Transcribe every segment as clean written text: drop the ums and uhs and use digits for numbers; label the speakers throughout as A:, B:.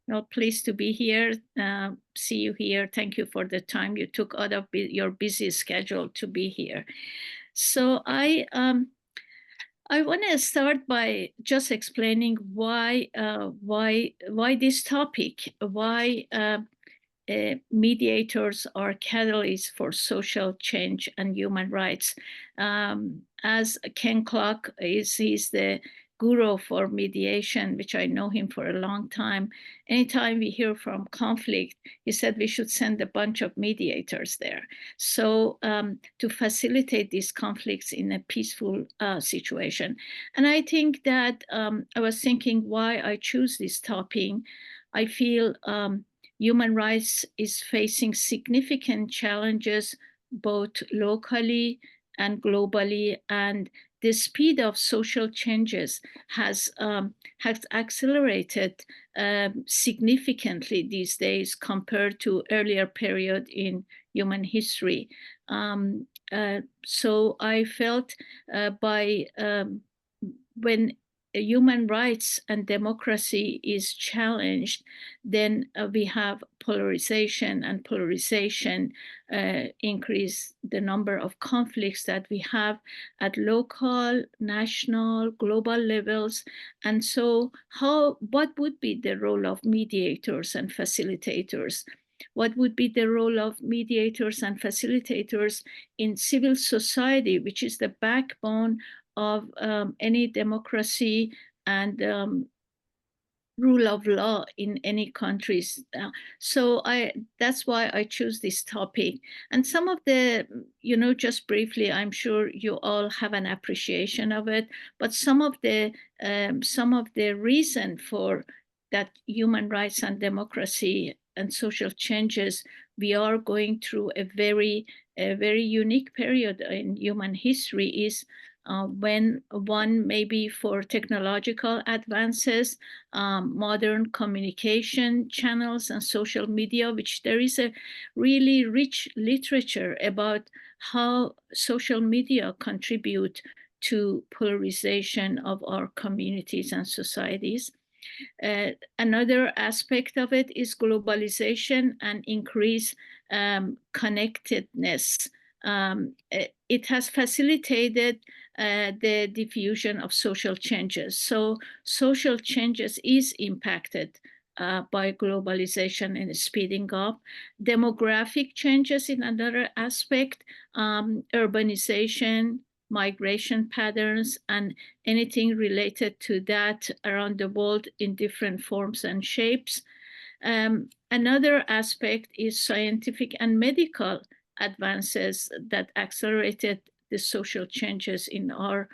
A: Well, pleased to be here. See you here. Thank you for the time you took out of your busy schedule to be here. So I want to start by just explaining why this topic, why mediators are catalysts for social change and human rights. As Ken Clark he's the guru for mediation, which I know him for a long time. Anytime we hear from conflict, he said we should send a bunch of mediators there. So to facilitate these conflicts in a peaceful situation. And I think that I was thinking why I choose this topic. I feel human rights is facing significant challenges both locally and globally, and the speed of social changes has accelerated significantly these days compared to earlier period in human history. So I felt when human rights and democracy is challenged, then we have polarization, and polarization increase the number of conflicts that we have at local, national, global levels. And so what would be the role of mediators and facilitators? What would be the role of mediators and facilitators in civil society, which is the backbone of any democracy and rule of law in any countries. So that's why I choose this topic. And some of the, just briefly, I'm sure you all have an appreciation of it, but some of the reason for that human rights and democracy and social changes, we are going through a very unique period in human history is when one maybe for technological advances, modern communication channels and social media, which there is a really rich literature about how social media contribute to polarization of our communities and societies. Another aspect of it is globalization and increased connectedness. It has facilitated the diffusion of social changes. So social changes is impacted by globalization and speeding up. Demographic changes in another aspect, urbanization, migration patterns, and anything related to that around the world in different forms and shapes. Another aspect is scientific and medical advances that accelerated the social changes in our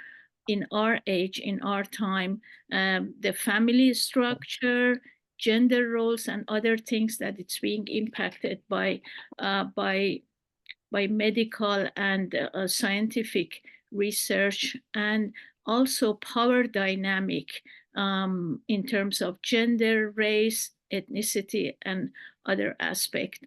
A: age, in our time. The family structure, gender roles, and other things that it's being impacted by medical and scientific research, and also power dynamic in terms of gender, race, ethnicity, and other aspects.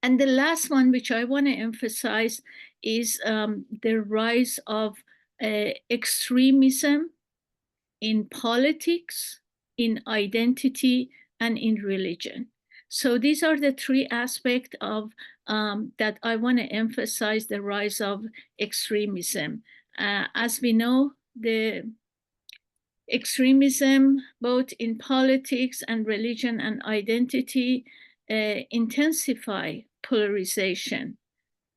A: And the last one, which I want to emphasize, is the rise of extremism in politics, in identity, and in religion. So these are the three aspects of that I want to emphasize: the rise of extremism. As we know, the extremism, both in politics and religion and identity, intensify polarization,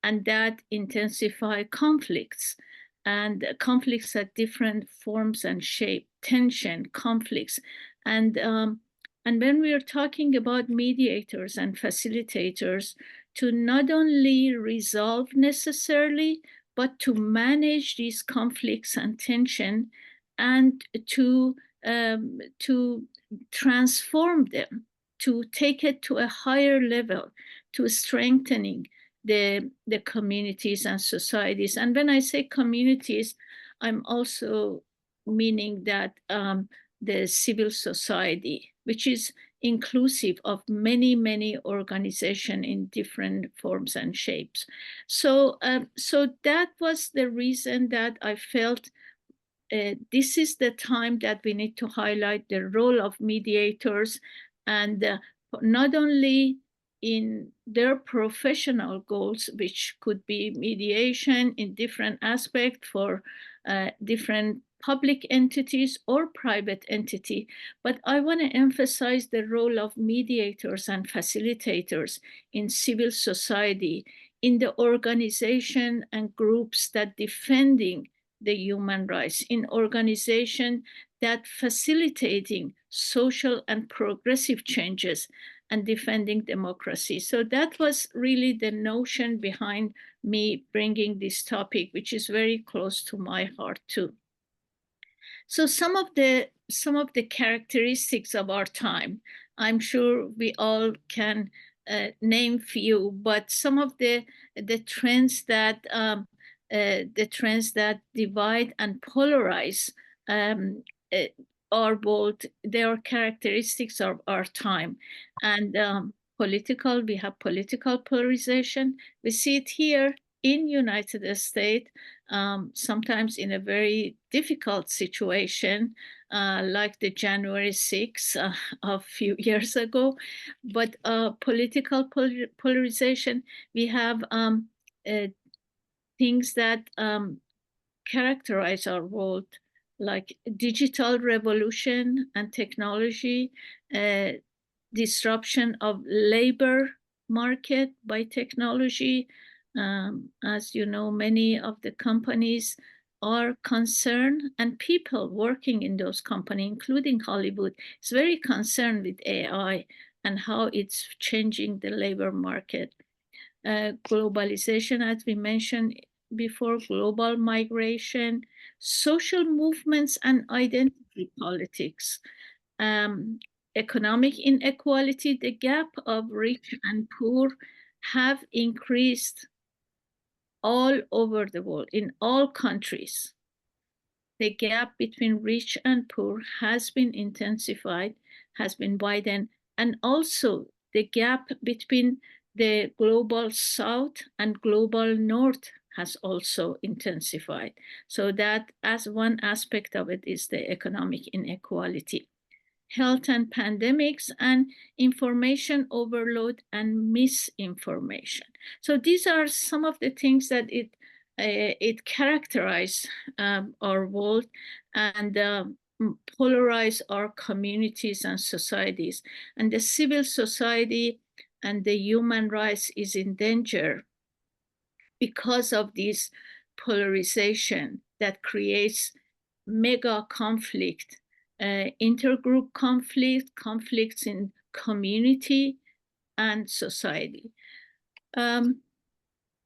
A: and that intensify conflicts, and conflicts at different forms and shape, tension, conflicts. And when we are talking about mediators and facilitators, to not only resolve necessarily, but to manage these conflicts and tension, and to transform them, to take it to a higher level, to strengthening the communities and societies. And when I say communities, I'm also meaning that the civil society, which is inclusive of many organizations in different forms and shapes. So that was the reason that I felt this is the time that we need to highlight the role of mediators, and not only in their professional goals, which could be mediation in different aspects for different public entities or private entity, but I want to emphasize the role of mediators and facilitators in civil society, in the organization and groups that defending the human rights, in organization that facilitating social and progressive changes and defending democracy. So that was really the notion behind me bringing this topic, which is very close to my heart too. So some of the characteristics of our time, I'm sure we all can name few, but some of the trends that divide and polarize uh, our world, they are characteristics of our time. And we have political polarization. We see it here in United States, sometimes in a very difficult situation, like the January 6th a few years ago. But political polarization, we have things that characterize our world, like digital revolution and technology, uh, disruption of labor market by technology. As you know, many of the companies are concerned, and people working in those companies, including Hollywood, is very concerned with AI and how it's changing the labor market. Globalization, as we mentioned before, global migration, social movements and identity politics, um, economic inequality, the gap of rich and poor have increased all over the world, in all countries. The gap between rich and poor has been intensified, has been widened, and also the gap between the global south and global north has also intensified. So that, as one aspect of it, is the economic inequality. Health and pandemics, and information overload and misinformation. So these are some of the things that it characterize our world and polarize our communities and societies. And the civil society and the human rights is in danger because of this polarization that creates mega conflict, intergroup conflict, conflicts in community and society.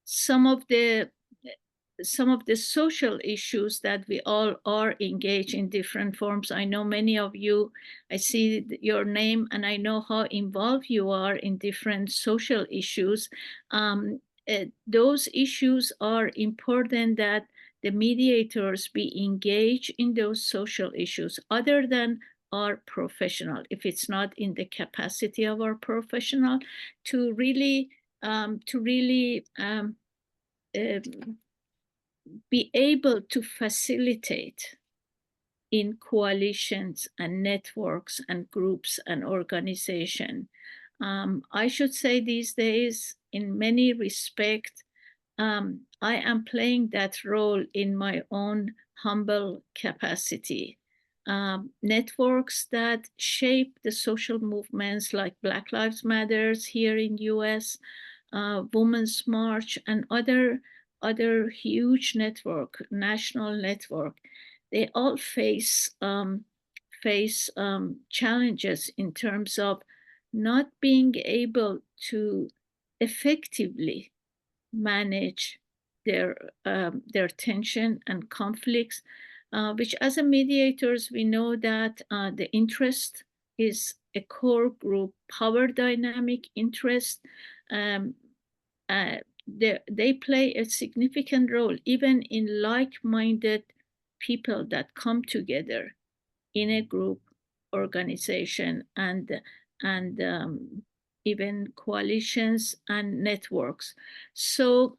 A: Some of the social issues that we all are engaged in different forms. I know many of you, I see your name and I know how involved you are in different social issues. Those issues are important that the mediators be engaged in those social issues other than our professional, if it's not in the capacity of our professional, to really be able to facilitate in coalitions and networks and groups and organization. I should say these days, in many respects, I am playing that role in my own humble capacity. Networks that shape the social movements like Black Lives Matters here in US, Women's March, and other huge network, national network, they all face challenges in terms of not being able to effectively manage their tension and conflicts, which as a mediators we know that the interest is a core group power dynamic interest. Um, they play a significant role even in like-minded people that come together in a group organization and even coalitions and networks. So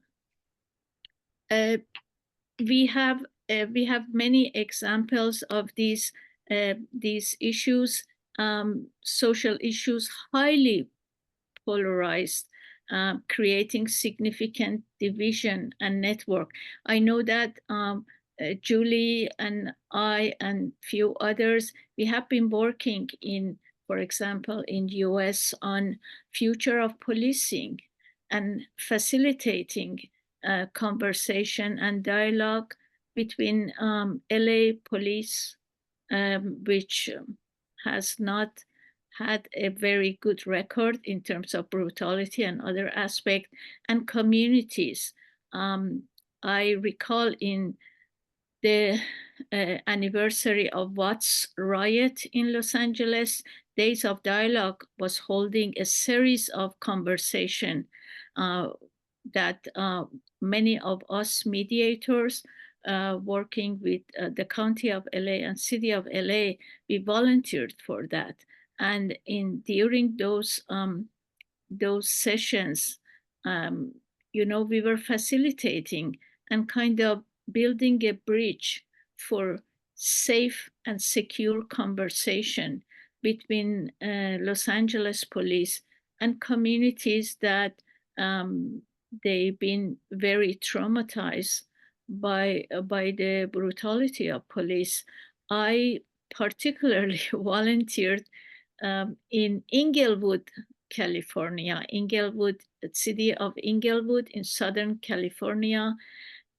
A: we have we have many examples of these issues, social issues, highly polarized, creating significant division and network. I know that Julie and I and few others, we have been working in, for example, in US on future of policing and facilitating conversation and dialogue between LA police, which has not had a very good record in terms of brutality and other aspects, and communities. I recall in the anniversary of Watts riot in Los Angeles, Days of Dialogue was holding a series of conversation that many of us mediators working with the County of LA and City of LA, we volunteered for that. And during those sessions, we were facilitating and kind of building a bridge for safe and secure conversation between Los Angeles police and communities that they've been very traumatized by the brutality of police. I particularly volunteered in Inglewood, California, city of Inglewood in Southern California,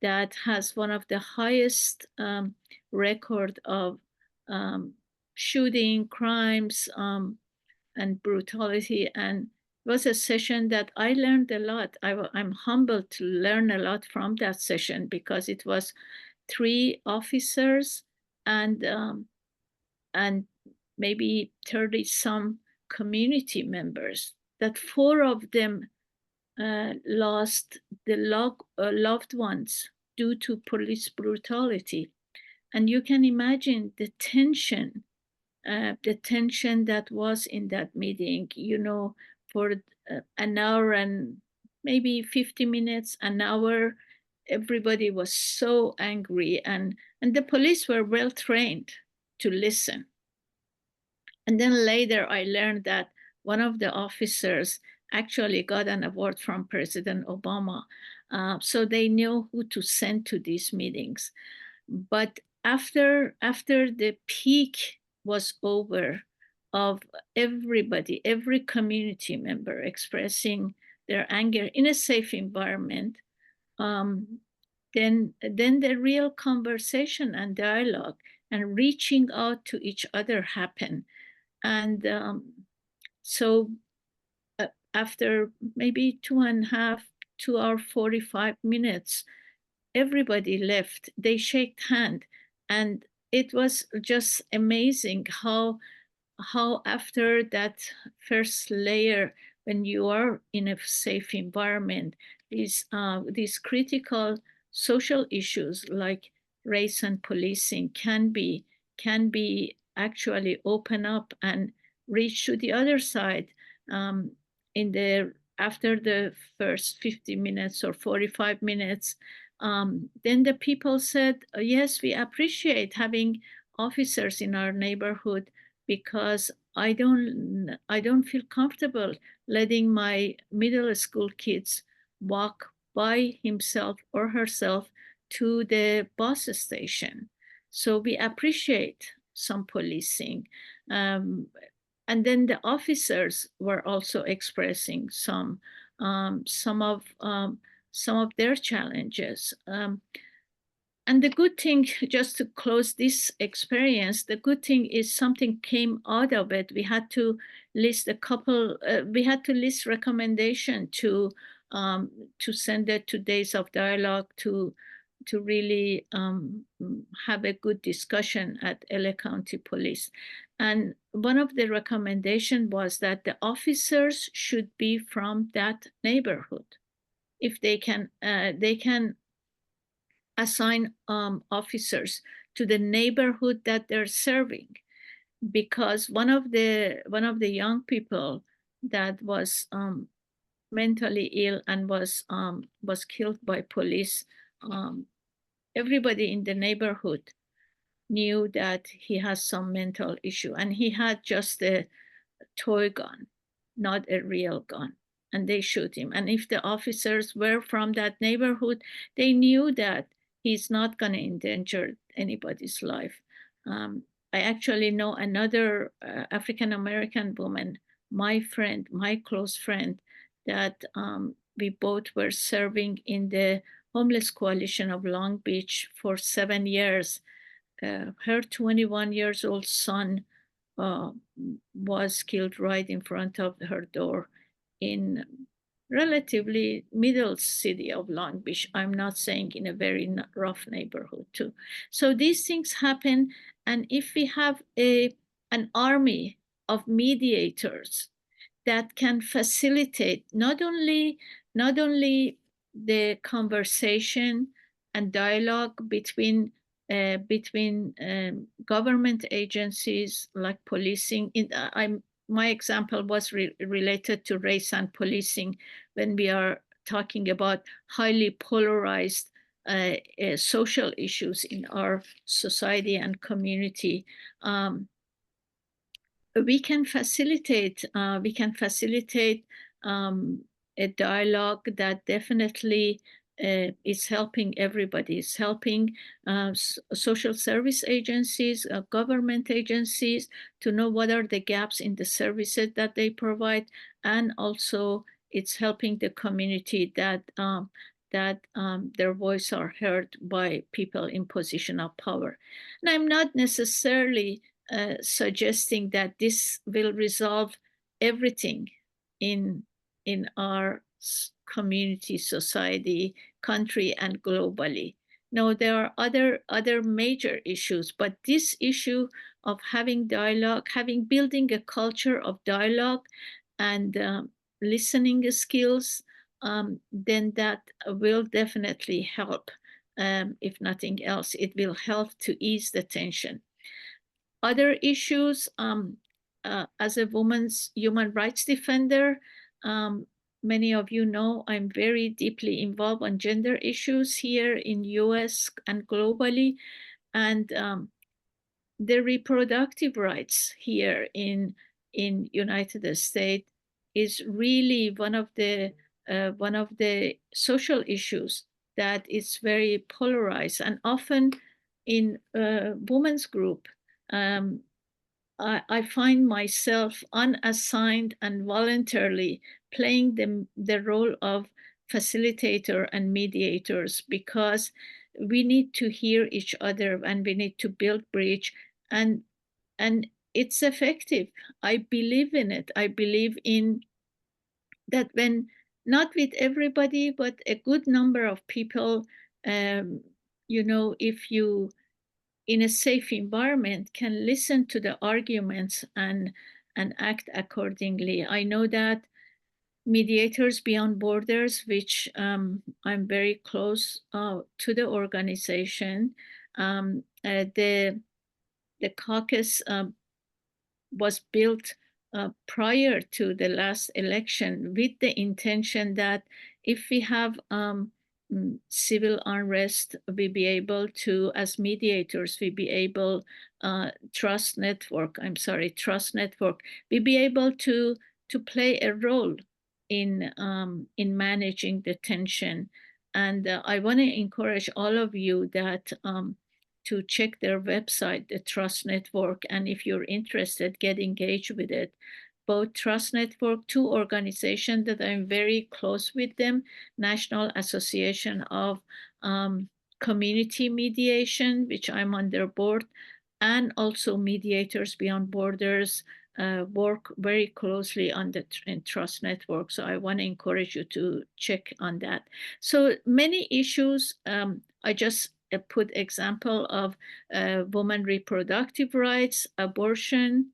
A: that has one of the highest record of shooting, crimes, and brutality. And it was a session that I learned a lot. I'm humbled to learn a lot from that session because it was 3 officers and maybe 30 some community members, that 4 of them lost the loved ones due to police brutality. And you can imagine the tension that was in that meeting, for an hour and maybe 50 minutes, an hour, everybody was so angry, and the police were well trained to listen. And then later I learned that one of the officers actually got an award from President Obama. So they knew who to send to these meetings. But after the peak was over of everybody, every community member expressing their anger in a safe environment, then the real conversation and dialogue and reaching out to each other happened. And so after maybe 2 hour 45 minutes, everybody left. They shake hand, and it was just amazing how after that first layer, when you are in a safe environment, these critical social issues like race and policing can be actually open up and reach to the other side. In the After the first 50 minutes or 45 minutes, then the people said, yes, we appreciate having officers in our neighborhood, because I don't feel comfortable letting my middle school kids walk by himself or herself to the bus station. So we appreciate some policing. And then the officers were also expressing some of their challenges. And the good thing, just to close this experience, the good thing is something came out of it. We had to list recommendation to send it to Days of Dialogue to really have a good discussion at LA County Police. And one of the recommendation was that the officers should be from that neighborhood. If they can assign officers to the neighborhood that they're serving, because one of the young people that was mentally ill and was killed by police everybody in the neighborhood knew that he has some mental issue, and he had just a toy gun, not a real gun. And they shoot him. And if the officers were from that neighborhood, they knew that he's not going to endanger anybody's life. I actually know another African American woman, my friend, my close friend, that we both were serving in the homeless coalition of Long Beach for 7 years. Her 21 years old son uh, was killed right in front of her door in relatively middle city of Long Beach. I'm not saying in a very rough neighborhood too. So these things happen, and if we have an army of mediators that can facilitate not only the conversation and dialogue between government agencies like policing. My example was related to race and policing when we are talking about highly polarized social issues in our society and community. We can facilitate a dialogue that definitely is helping everybody. It's helping social service agencies, government agencies to know what are the gaps in the services that they provide, and also it's helping the community that their voice are heard by people in position of power. And I'm not necessarily suggesting that this will resolve everything in our community, society, country, and globally. No, there are other major issues, but this issue of having dialogue, building a culture of dialogue and listening skills, then that will definitely help. If nothing else, it will help to ease the tension. Other issues, as a woman's human rights defender, um, many of you know I'm very deeply involved on gender issues here in US and globally. And the reproductive rights here in United States is really one of the social issues that is very polarized, and often in women's group. um, I find myself unassigned and voluntarily playing the role of facilitator and mediators, because we need to hear each other and we need to build bridge, and and it's effective. I believe in it. I believe in that when, not with everybody, but a good number of people, um, if you in a safe environment can listen to the arguments and act accordingly. I know that Mediators Beyond Borders, which I'm very close to the organization, the caucus was built prior to the last election with the intention that if we have civil unrest, we be able to, as mediators, we be able, trust network, we be able to play a role in managing the tension. And I want to encourage all of you that to check their website, the Trust Network, and if you're interested, get engaged with it. Both Trust Network, two organizations that I'm very close with them, National Association of Community Mediation, which I'm on their board, and also Mediators Beyond Borders, work very closely on the Trust Network. So I want to encourage you to check on that. So many issues. I just put example of women reproductive rights, abortion,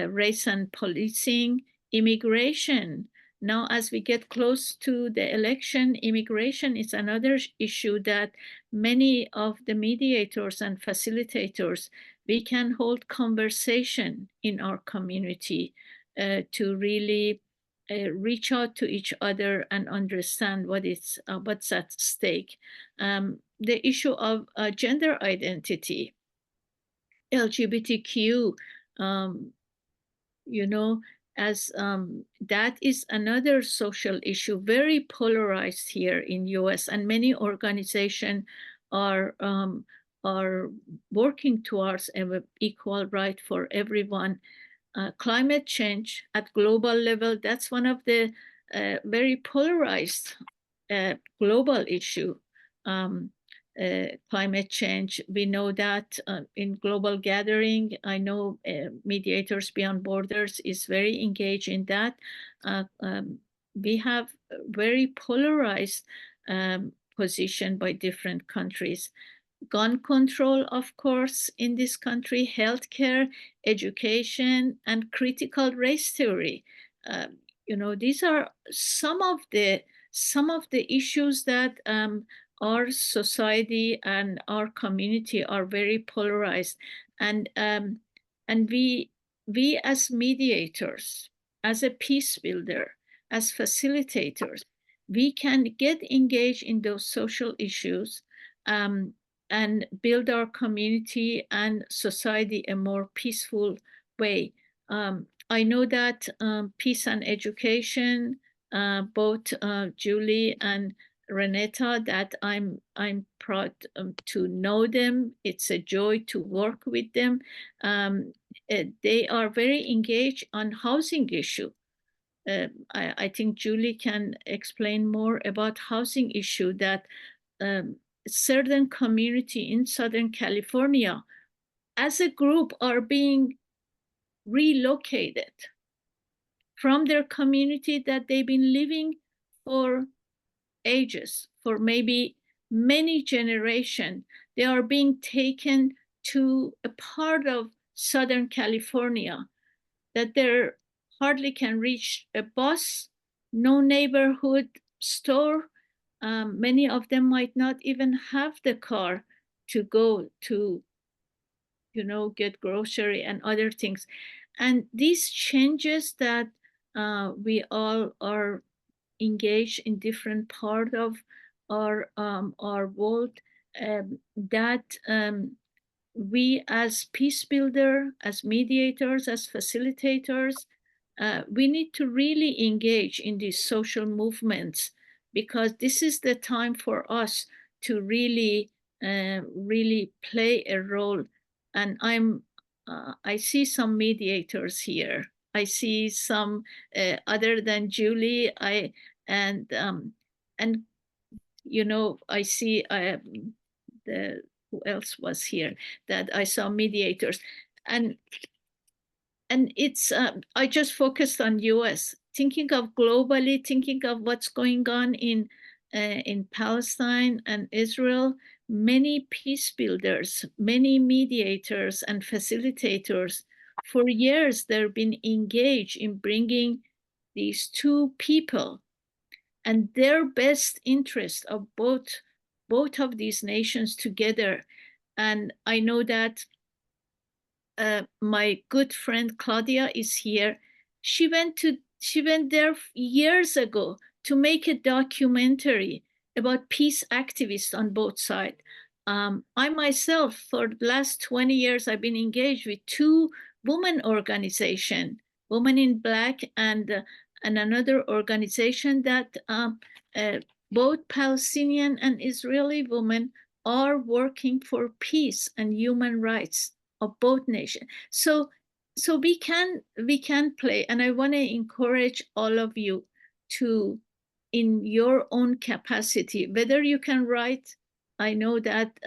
A: race and policing, immigration. Now, as we get close to the election, immigration is another issue that many of the mediators and facilitators, we can hold conversation in our community to really reach out to each other and understand what's at stake. the issue of gender identity, LGBTQ, um, you know, as that is another social issue, very polarized here in US, and many organizations are are working towards an equal right for everyone. Climate change at global level, that's one of the very polarized global issue. Um, Climate change, we know that in global gathering, I know Mediators Beyond Borders is very engaged in that. We have very polarized position by different countries. Gun control, of course, in this country, healthcare, education, and critical race theory. These are some of the issues that our society and our community are very polarized, and we as mediators, as a peace builder, as facilitators, we can get engaged in those social issues um, and build our community and society a more peaceful way. I know that peace and education, both Julie and Renata, that I'm proud to know them. It's a joy to work with them. They are very engaged on housing issue. I think Julie can explain more about housing issue that certain community in Southern California as a group are being relocated from their community that they've been living for ages, for maybe many generations. They are being taken to a part of Southern California that they hardly can reach a bus, no neighborhood store. Many of them might not even have the car to go to, get grocery and other things. And these changes that we all are engaged in different part of our world, that we as peace builder, as mediators, as facilitators, we need to really engage in these social movements, because this is the time for us to really play a role. And I see some mediators here. I see some other than Julie. And and I see the who else was here that I saw mediators, and it's I just focused on US, thinking of globally, thinking of what's going on in Palestine and Israel. Many peace builders, many mediators and facilitators, for years they've been engaged in bringing these two people and their best interest of both of these nations together. And I know that my good friend Claudia is here. She went there years ago to make a documentary about peace activists on both sides. I myself, for the last 20 years, I've been engaged with two women organizations, Women in Black and another organization that both Palestinian and Israeli women are working for peace and human rights of both nations. So we can play, and I want to encourage all of you to, in your own capacity, whether you can write. I know that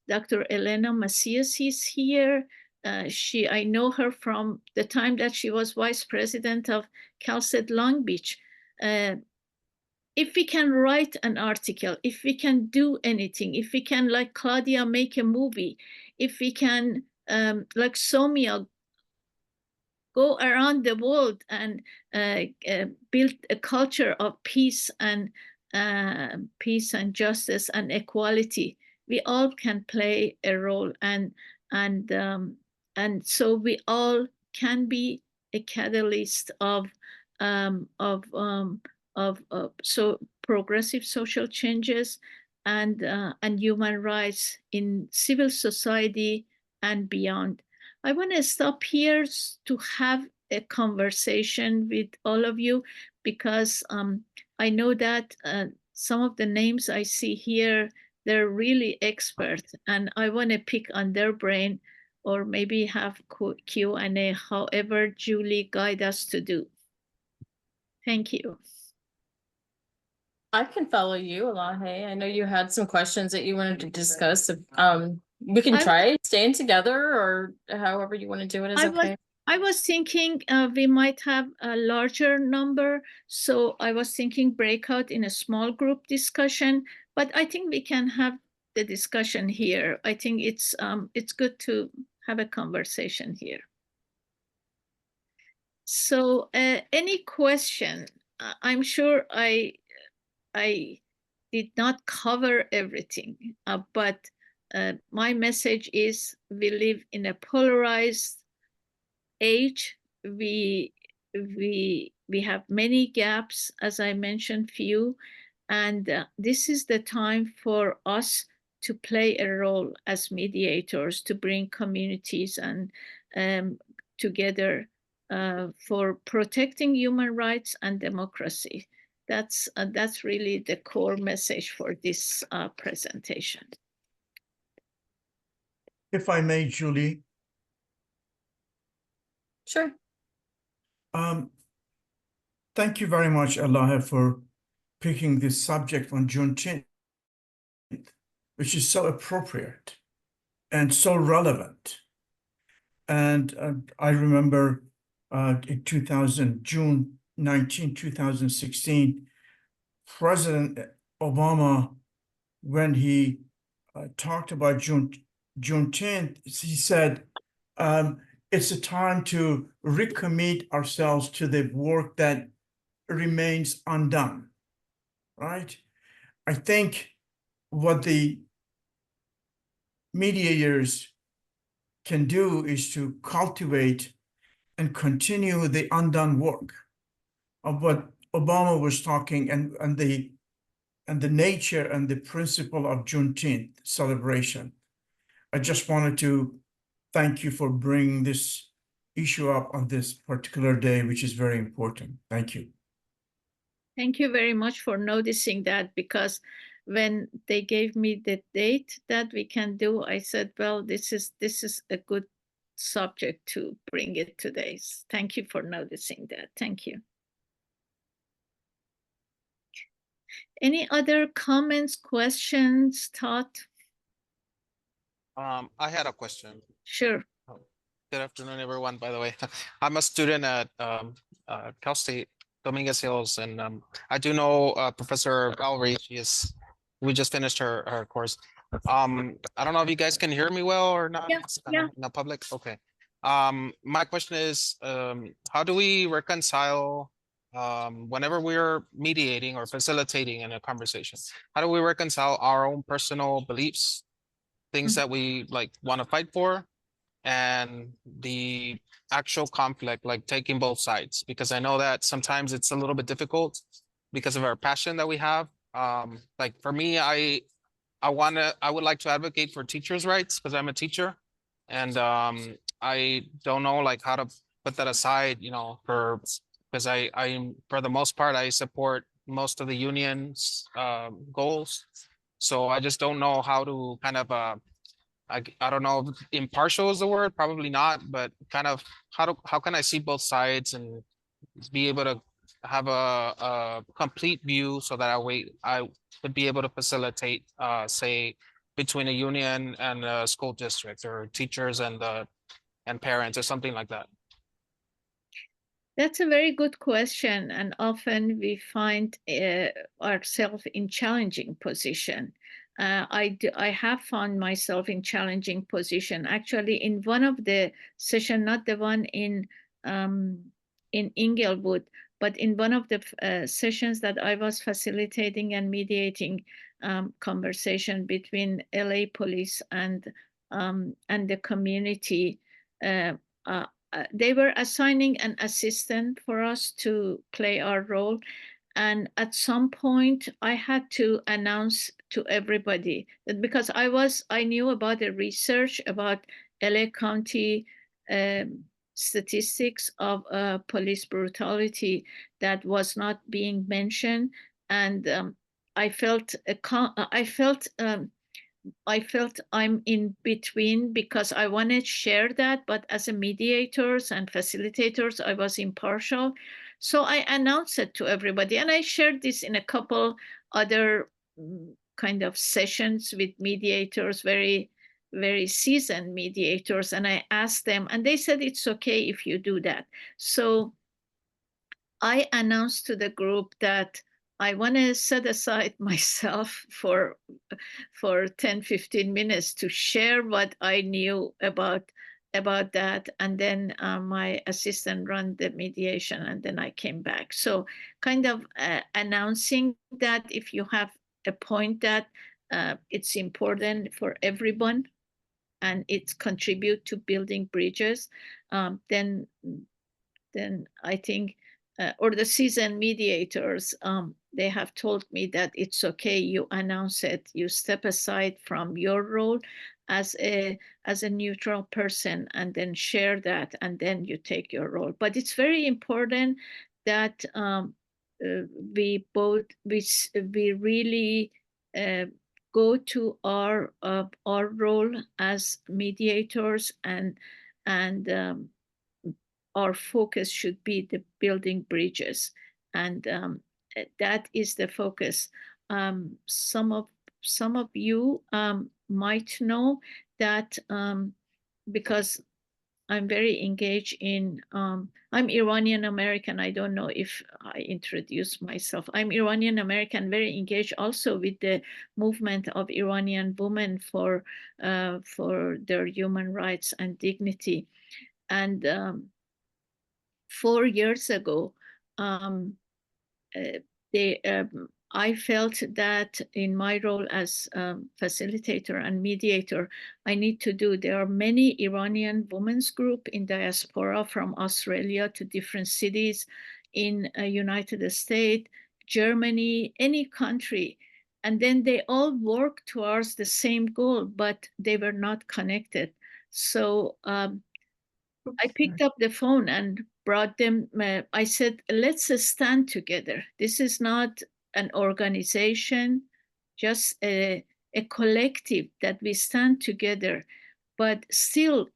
A: Dr. Elena Macias is here. I know her from the time that she was vice president of CalSET Long Beach. If we can write an article, if we can do anything, if we can, like Claudia, make a movie, if we can, like Somia, go around the world and build a culture of peace and justice and equality, we all can play a role, and so we all can be a catalyst of um, of um, of so progressive social changes, and human rights in civil society and beyond. I want to stop here to have a conversation with all of you because I know that some of the names I see here, they're really experts, and I want to pick on their brain or maybe have Q&A, however Julie guide us to do. Thank you.
B: I can follow you, Elahe. I know you had some questions that you wanted to discuss. We can try staying together, or however you want to do it is okay.
A: I was thinking we might have a larger number, so I was thinking breakout in a small group discussion, but I think we can have the discussion here. I think it's good to have a conversation here. So any question? I'm sure I did not cover everything, but my message is we live in a polarized age. We have many gaps, as I mentioned, few, and this is the time for us to play a role as mediators to bring communities and together for protecting human rights and democracy. That's really the core message for this presentation.
C: If I may, Julie.
B: Sure.
C: Thank you very much, Elahe, for picking this subject on Juneteenth, which is so appropriate and so relevant. And I remember in June 19, 2016, President Obama, when he talked about Juneteenth, he said, it's a time to recommit ourselves to the work that remains undone, right? I think what the mediators can do is to cultivate and continue the undone work of what Obama was talking and the nature and the principle of Juneteenth celebration. I just wanted to thank you for bringing this issue up on this particular day, which is very important. Thank you.
A: Thank you very much for noticing that, because when they gave me the date that we can do, I said, well, this is a good subject to bring it today. Thank you for noticing that. Thank you. Any other comments, questions, thought?
D: I had a question.
A: Sure.
D: Good afternoon, everyone, by the way. I'm a student at Cal State Dominguez Hills, and I do know Professor Valerie. We just finished her course. I don't know if you guys can hear me well or not.
A: Yeah, yeah.
D: In the public. Okay. My question is, how do we reconcile whenever we're mediating or facilitating in a conversation? How do we reconcile our own personal beliefs, things that we like want to fight for, and the actual conflict, like taking both sides? Because I know that sometimes it's a little bit difficult because of our passion that we have. Like for me, I would like to advocate for teachers' rights because I'm a teacher, and I don't know like how to put that aside, you know, because I for the most part I support most of the union's goals, so I just don't know how to kind of I don't know if impartial is the word, probably not, but kind of how can I see both sides and be able to have a complete view so that I would be able to facilitate say between a union and a school district, or teachers and parents, or something like that.
A: That's a very good question, and often we find ourselves in challenging position. I have found myself in challenging position. Actually, in one of the session, not the one in Inglewood, but in one of the sessions that I was facilitating and mediating conversation between LA police and the community. They were assigning an assistant for us to play our role. And at some point, I had to announce to everybody, because I knew about the research about LA County statistics of police brutality that was not being mentioned, and I felt I'm in between because I want to share that, but as a mediators and facilitators, I was impartial. So I announced it to everybody, and I shared this in a couple other kind of sessions with mediators, very, very seasoned mediators, and I asked them, and they said it's okay if you do that. So I announced to the group that I want to set aside myself for 10-15 minutes to share what I knew about that, and then my assistant run the mediation, and then I came back. So kind of announcing that if you have a point that it's important for everyone and it contribute to building bridges, then I think, or the seasoned mediators, they have told me that it's okay, you announce it, you step aside from your role as a neutral person, and then share that, and then you take your role. But it's very important that we really go to our role as mediators, and our focus should be the building bridges, and that is the focus. Some of you might know that because I'm very engaged in, I'm Iranian American. I don't know if I introduced myself. I'm Iranian American, very engaged also with the movement of Iranian women for their human rights and dignity. And 4 years ago, I felt that in my role as facilitator and mediator, I need to do. There are many Iranian women's group in diaspora from Australia to different cities in United States, Germany, any country. And then they all work towards the same goal, but they were not connected. So I picked up the phone and brought them. I said, let's stand together. This is not an organization, just a collective that we stand together. But still,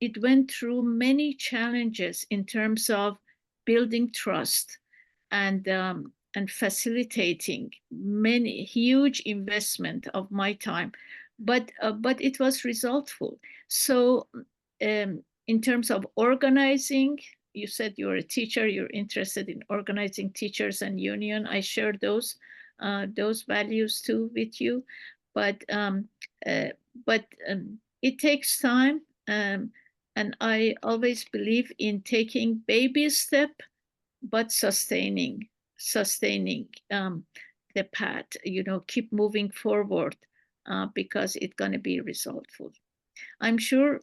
A: it went through many challenges in terms of building trust and facilitating many huge investment of my time. But it was resultful. So in terms of organizing, you said you're a teacher, you're interested in organizing teachers and union. I share those values too with you, but it takes time, and I always believe in taking baby step, but sustaining the path. Keep moving forward because it's going to be resultful. I'm sure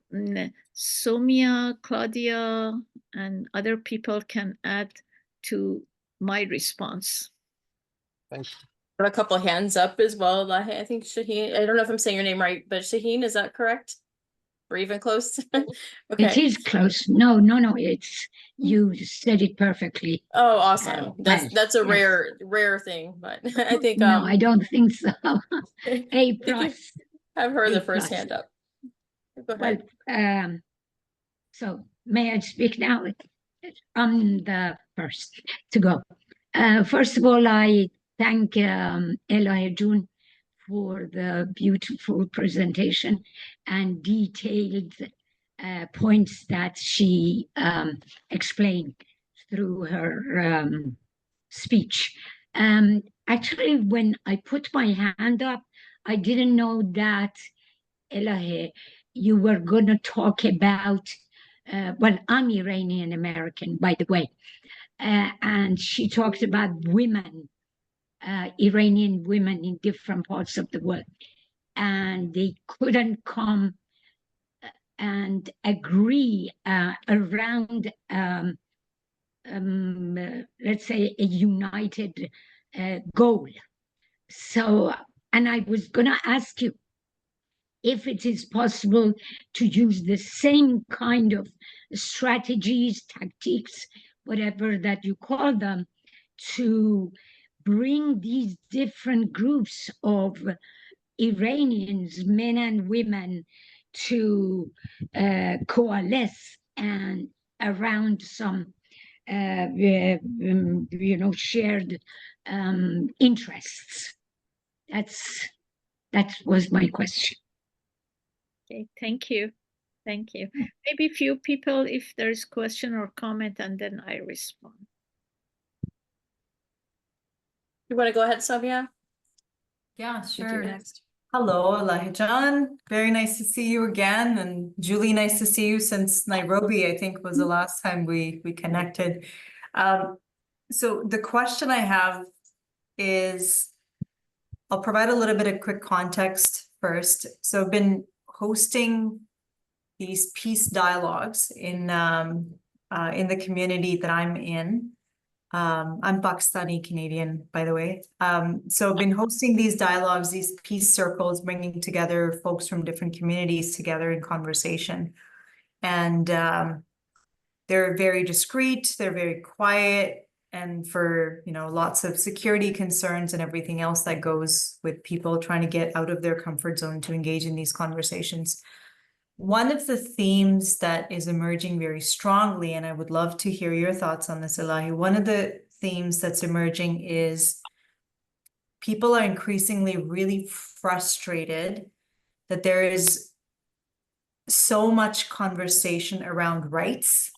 A: Somia, Claudia, and other people can add to my response.
D: Thank you.
B: Got a couple of hands up as well. I think Shaheen, I don't know if I'm saying your name right, but Shaheen, is that correct? Or even close? Okay.
E: It is close. No, it's, you said it perfectly.
B: Oh, awesome. That's a
E: yes.
B: rare thing, but I think
E: no, I don't think so. A plus.
B: I've heard
E: A
B: the first
E: plus.
B: hand up. Go ahead.
E: Well, so may I speak now? I'm the first to go. First of all, I thank Elahe June for the beautiful presentation and detailed points that she explained through her speech. Actually, when I put my hand up, I didn't know that, Elahe, you were going to talk about, well, I'm Iranian American, by the way, and she talked about women, Iranian women in different parts of the world, and they couldn't come and agree around, let's say, a united goal. So And I was going to ask you if it is possible to use the same kind of strategies, tactics, whatever that you call them, to bring these different groups of Iranians, men and women, to coalesce and around some shared interests. That was my question.
A: Okay, thank you. Thank you. Maybe a few people, if there's question or comment, and then I respond.
B: You want to go ahead, Soumya?
F: Yeah,
B: You're
F: sure.
B: next.
F: Hello, Elahe John. Very nice to see you again. And Julie, nice to see you since Nairobi, I think was the last time we connected. So the question I have is, I'll provide a little bit of quick context first. So I've been hosting these peace dialogues in the community that I'm in. I'm Pakistani Canadian, by the way. So I've been hosting these dialogues, these peace circles, bringing together folks from different communities together in conversation. And they're very discreet, they're very quiet, and for, lots of security concerns and everything else that goes with people trying to get out of their comfort zone to engage in these conversations. One of the themes that is emerging very strongly, and I would love to hear your thoughts on this, Elahe, one of the themes that's emerging is people are increasingly really frustrated that there is so much conversation around rights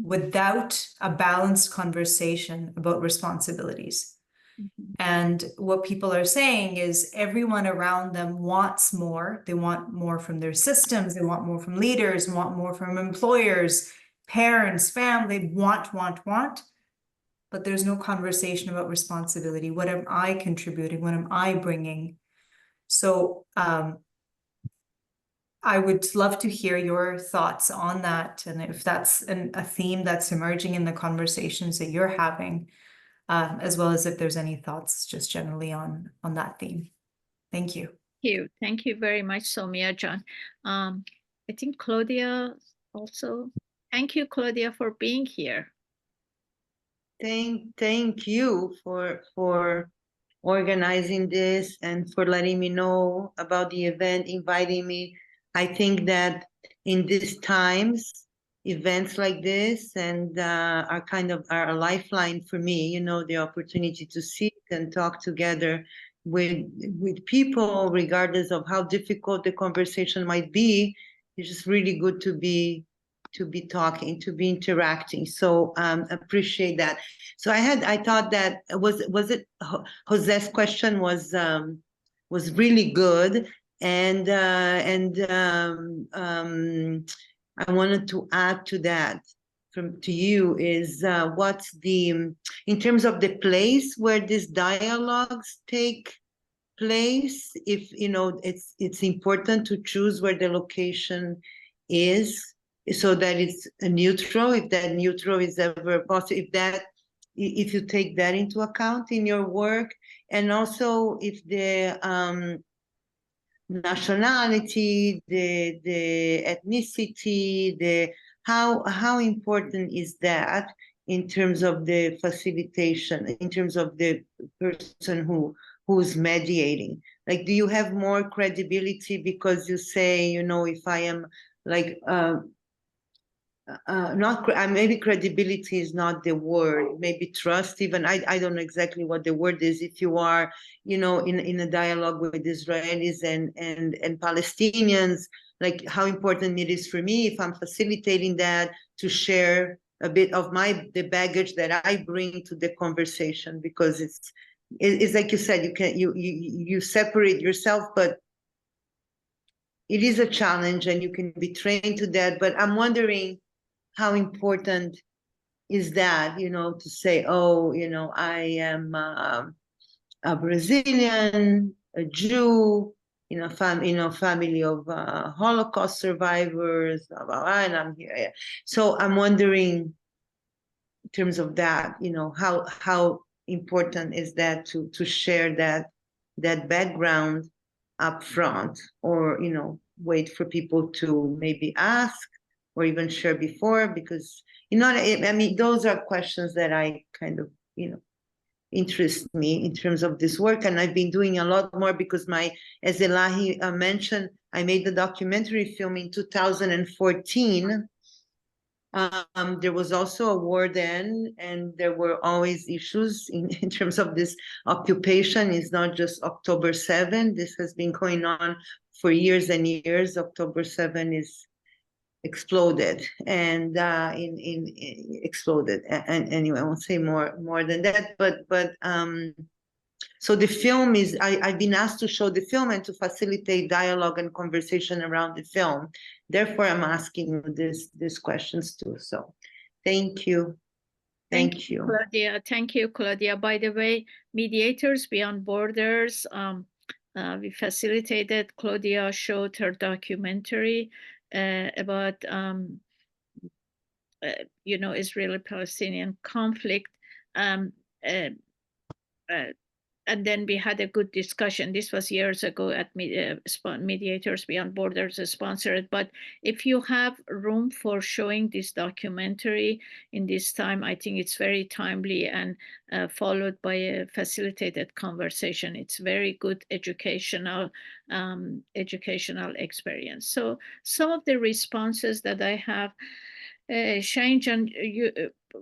F: without a balanced conversation about responsibilities. And what people are saying is everyone around them wants more. They want more from their systems. They want more from leaders, want more from employers, parents, family, want. But there's no conversation about responsibility. What am I contributing? What am I bringing? So I would love to hear your thoughts on that. And if that's a theme that's emerging in the conversations that you're having, as well as if there's any thoughts just generally on that theme. Thank you.
A: Thank you very much, Soumya John. I think Claudia also. Thank you, Claudia, for being here.
G: Thank you for organizing this and for letting me know about the event, inviting me. I think that in these times, events like this and are kind of a lifeline for me, the opportunity to sit and talk together with people, regardless of how difficult the conversation might be. It's just really good to be talking, to be interacting. So appreciate that. So I thought that was it Jose's question was really good, and I wanted to add to that to you is what's in terms of the place where these dialogues take place, if it's important to choose where the location is so that it's neutral, if that neutral is ever possible, if you take that into account in your work, and also if the nationality, the ethnicity, how important is that in terms of the facilitation, in terms of the person who's mediating? Like, do you have more credibility because you say, if I am like maybe credibility is not the word, maybe trust even, I don't know exactly what the word is, if you are in a dialogue with Israelis and Palestinians, like how important it is for me if I'm facilitating that to share a bit of the baggage that I bring to the conversation, because it's like you said, you separate yourself, but it is a challenge and you can be trained to that. But I'm wondering how important is that, to say, I am a Brazilian, a Jew, family of Holocaust survivors, blah, blah, blah, and I'm here. Yeah. So I'm wondering, in terms of that, how important is that to share that that background up front, or, you know, wait for people to maybe ask or even share before, because, you know, I mean, those are questions that I kind of, you know, interest me in terms of this work. And I've been doing a lot more because as Elahe mentioned, I made the documentary film in 2014. There was also a war then, and there were always issues in terms of this occupation. It's not just October 7. This has been going on for years and years. October 7 is exploded, and exploded. And anyway, I won't say more than that. But so the film is, I've been asked to show the film and to facilitate dialogue and conversation around the film. Therefore, I'm asking you these questions too. So thank you. Thank you.
A: Claudia. Thank you, Claudia. By the way, Mediators Beyond Borders, we facilitated. Claudia showed her documentary about, you know, Israeli-Palestinian conflict. And then we had a good discussion. This was years ago at Mediators Beyond Borders sponsored. But if you have room for showing this documentary in this time, I think it's very timely, and followed by a facilitated conversation. It's very good educational experience. So some of the responses that I have, Shahin, you,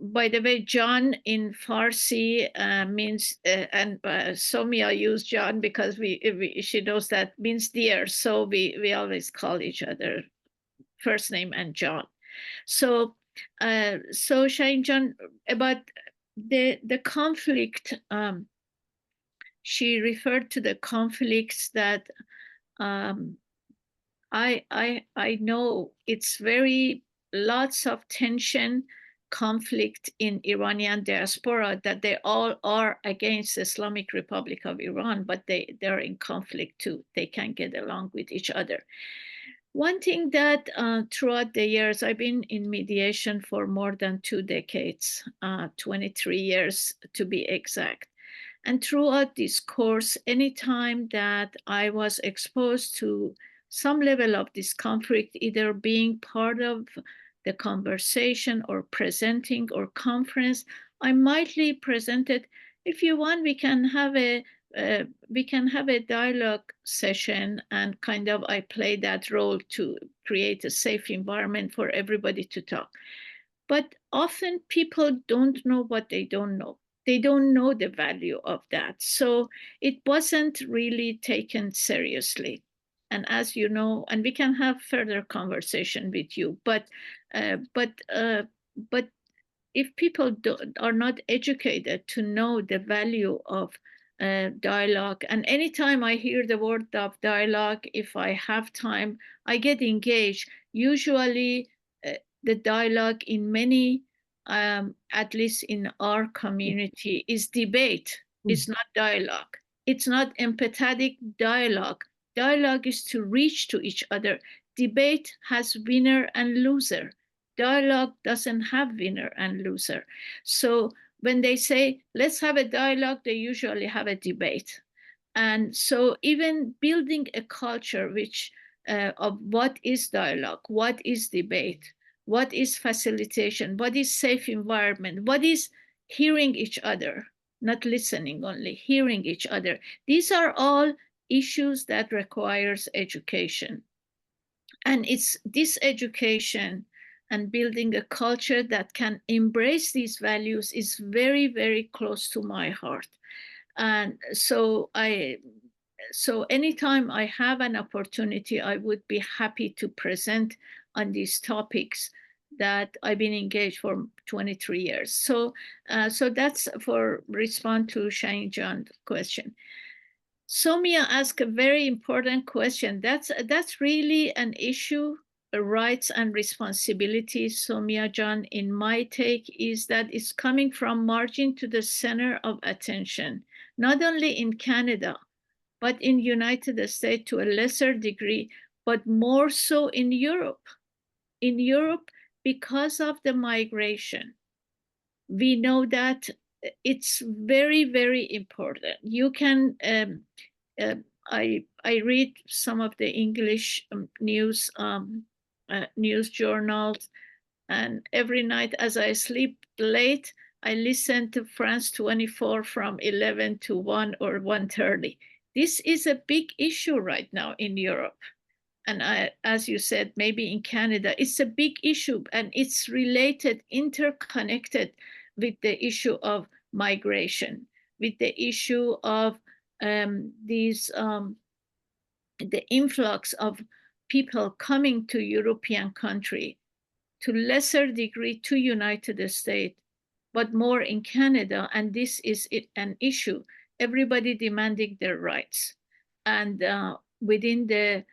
A: by the way, John in Farsi means, and Somia used John because she knows that means dear. So we always call each other first name and John. So Shahin John, about the conflict, she referred to the conflicts that I know it's very lots of tension, conflict in Iranian diaspora, that they all are against the Islamic Republic of Iran, but they're in conflict too. They can't get along with each other. One thing that throughout the years, I've been in mediation for more than 2 decades, 23 years to be exact. And throughout this course, anytime that I was exposed to some level of this conflict, either being part of the conversation or presenting or conference, I mildly presented, if you want, we can have a dialogue session, and kind of I play that role to create a safe environment for everybody to talk. But often people don't know what they don't know. They don't know the value of that. So it wasn't really taken seriously. And as you know, and we can have further conversation with you, but if people are not educated to know the value of dialogue, and anytime I hear the word of dialogue, if I have time, I get engaged. Usually the dialogue in many, at least in our community, is debate. It's not dialogue. It's not empathetic dialogue. Dialogue is to reach to each other. Debate has winner and loser. Dialogue doesn't have winner and loser. So when they say, let's have a dialogue, they usually have a debate. And so even building a culture which of what is dialogue, what is debate, what is facilitation, what is safe environment, what is hearing each other, not listening only, hearing each other. These are all issues that requires education. And it's this education and building a culture that can embrace these values is very, very close to my heart. And so anytime I have an opportunity, I would be happy to present on these topics that I've been engaged for 23 years. So that's for respond to Shahin John's question. Somia asked a very important question. That's really an issue, rights and responsibilities. Somia John, in my take, is that it's coming from margin to the center of attention, not only in Canada, but in United States to a lesser degree, but more so in Europe. In Europe, because of the migration, we know that it's very, very important. You can I read some of the English news journals, and every night as I sleep late, I listen to France 24 from 11 to 1 or 1:30. This is a big issue right now in Europe. And as you said, maybe in Canada, it's a big issue, and it's related, interconnected with the issue of migration, with the issue of the influx of people coming to European country, to lesser degree to United States, but more in Canada. And this is an issue. Everybody demanding their rights. And within the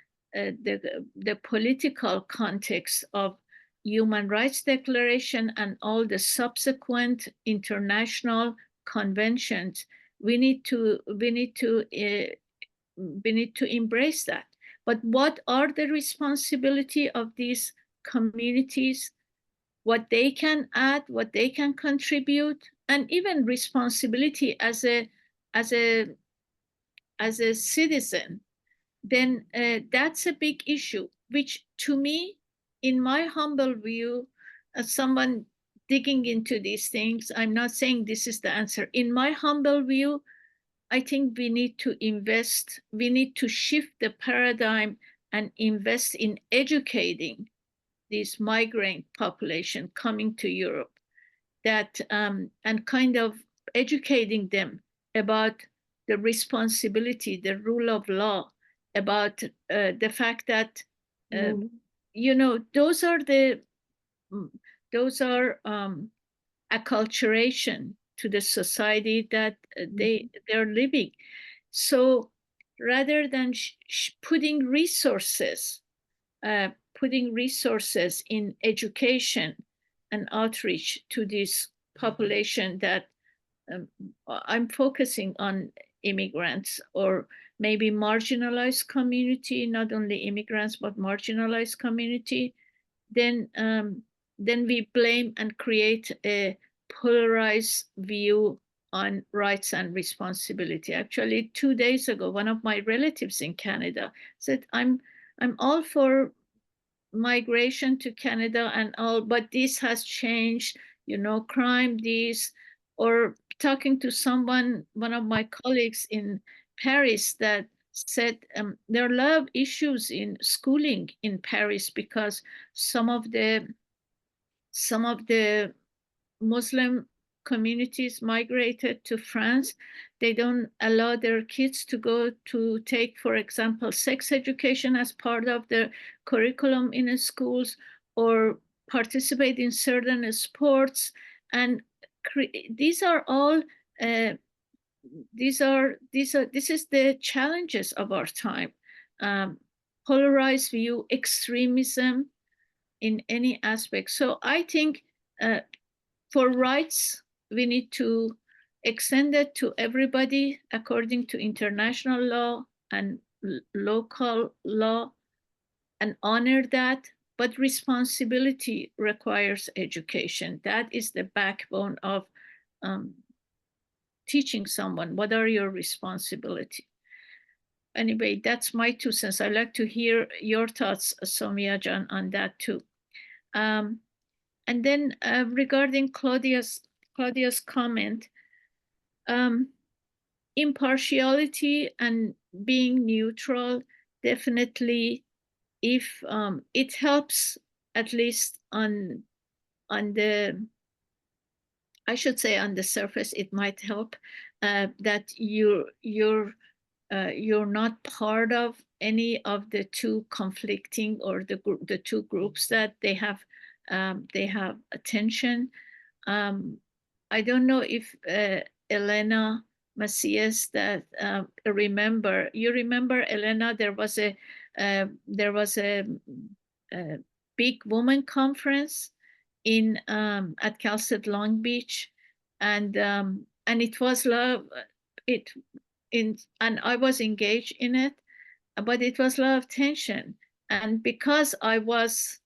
A: political context of Human Rights Declaration and all the subsequent international conventions, we need to embrace that. But what are the responsibility of these communities? What they can add, what they can contribute, and even responsibility as a citizen, then that's a big issue, which to me, in my humble view, as someone digging into these things, I'm not saying this is the answer. In my humble view, I think we need to invest, we need to shift the paradigm and invest in educating this migrant population coming to Europe, that and kind of educating them about the responsibility, the rule of law, about the fact that those are acculturation to the society that they're living. So rather than putting resources in education and outreach to this population, that I'm focusing on immigrants or maybe marginalized community, not only immigrants, but marginalized community, then we blame and create a polarized view on rights and responsibility. Actually, 2 days ago, one of my relatives in Canada said, I'm all for migration to Canada and all, but this has changed, crime, this, or talking to someone, one of my colleagues in Paris, that said there are a lot of issues in schooling in Paris because some of the Muslim communities migrated to France. They don't allow their kids to go to take, for example, sex education as part of the curriculum in schools, or participate in certain sports. And these are all this is the challenges of our time. Polarized view, extremism in any aspect. So I think for rights, we need to extend it to everybody according to international law and local law, and honor that. But responsibility requires education. That is the backbone of teaching someone what are your responsibility. Anyway, that's my 2 cents. I'd like to hear your thoughts, Soumya Jan, on that too. And then regarding Claudia's comment, impartiality and being neutral, definitely, if it helps, at least on the, I should say on the surface, it might help that you're not part of any of the two conflicting, or the two groups that they have attention. I don't know if Elena Macias, that you remember, Elena, there was a big woman conference in at Cal State Long Beach, and it was and I was engaged in it, but it was a lot of tension. And because I was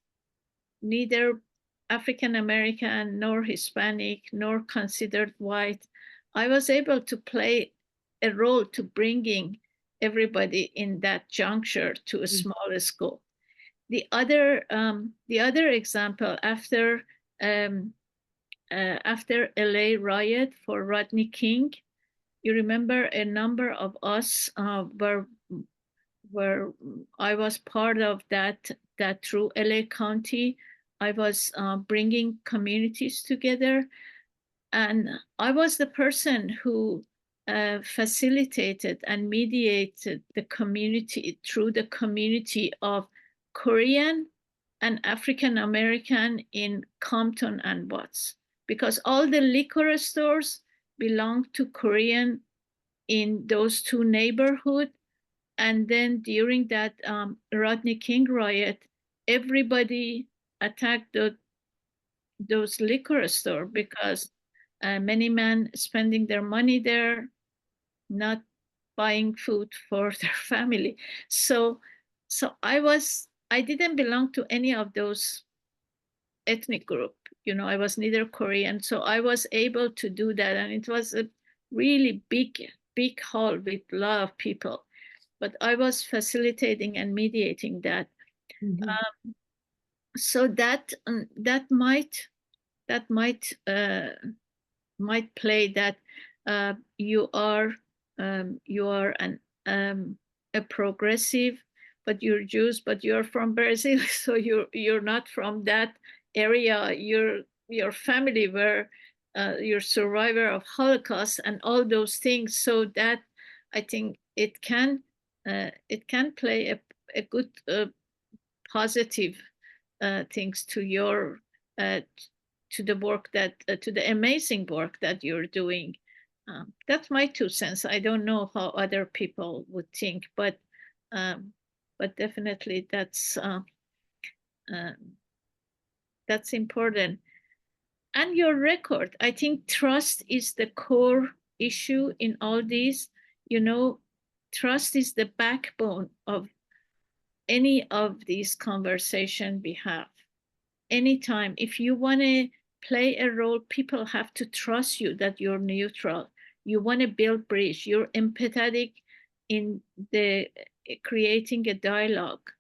A: neither African American nor Hispanic nor considered white, I was able to play a role to bringing everybody in that juncture to a smaller school. The other example, after LA riot for Rodney King, you remember a number of us were I was part of that through LA County. I was bringing communities together, and I was the person who facilitated and mediated the community through the community of Korean and African American in Compton and Watts, because all the liquor stores belong to Korean in those two neighborhoods. And then during that Rodney King riot, everybody attacked those liquor stores because many men spending their money there, not buying food for their family. So I didn't belong to any of those ethnic group. You know, I was neither Korean, so I was able to do that, and it was a really big hall with a lot of people. But I was facilitating and mediating that. So that might play that you are a progressive, but you're Jews, but you're from Brazil, so you're not from that area. Your family were you're survivor of Holocaust and all those things. So that I think it can play a good positive things to your to the work that to the amazing work that you're doing. That's my 2 cents. I don't know how other people would think, but definitely that's important. And your record, I think trust is the core issue in all these. You know, trust is the backbone of any of these conversations we have. Anytime, if you want to play a role, people have to trust you that you're neutral. You want to build bridge. You're empathetic in the creating a dialogue.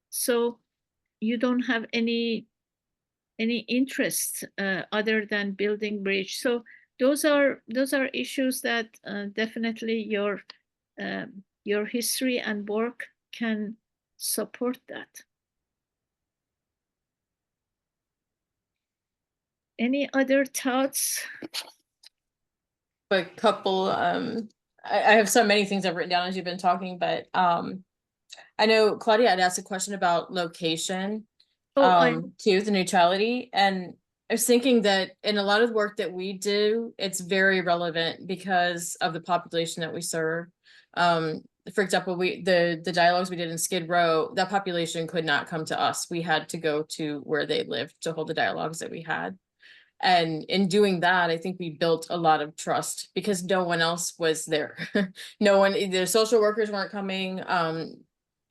A: So you don't have any interest other than building bridge. So those are issues that definitely your history and work can support that. Any other thoughts?
B: A couple, I have so many things I've written down as you've been talking, but I know Claudia had asked a question about location, too, the neutrality. And I was thinking that in a lot of the work that we do, it's very relevant because of the population that we serve. For example, the dialogues we did in Skid Row, that population could not come to us. We had to go to where they lived to hold the dialogues that we had. And in doing that, I think we built a lot of trust because no one else was there. No one, the social workers weren't coming.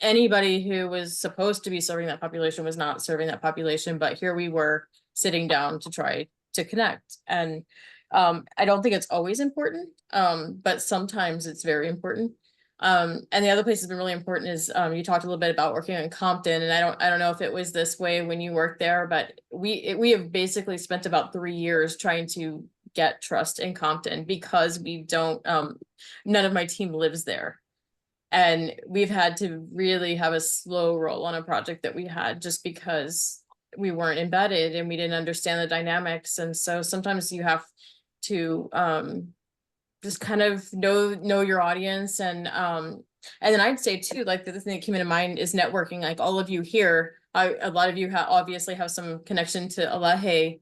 B: Anybody who was supposed to be serving that population was not serving that population, but here we were sitting down to try to connect. And I don't think it's always important, but sometimes it's very important. And the other place that's been really important is you talked a little bit about working in Compton, and I don't know if it was this way when you worked there, but we have basically spent about 3 years trying to get trust in Compton because we don't none of my team lives there. And we've had to really have a slow roll on a project that we had just because we weren't embedded and we didn't understand the dynamics. And so sometimes you have to just kind of know your audience. And then I'd say too, like the thing that came into mind is networking. Like all of you here, a lot of you obviously have some connection to Elahe.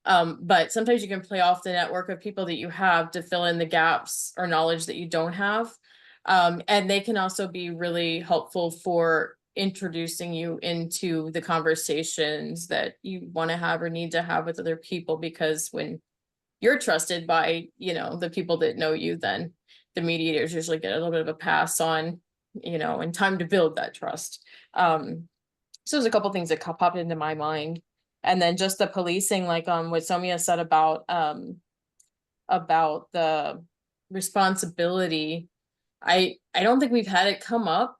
B: But sometimes you can play off the network of people that you have to fill in the gaps or knowledge that you don't have. And they can also be really helpful for introducing you into the conversations that you want to have or need to have with other people, because when you're trusted by, the people that know you, then the mediators usually get a little bit of a pass on, and time to build that trust. So there's a couple things that popped into my mind. And then just the policing, like what Somia said about the responsibility I don't think we've had it come up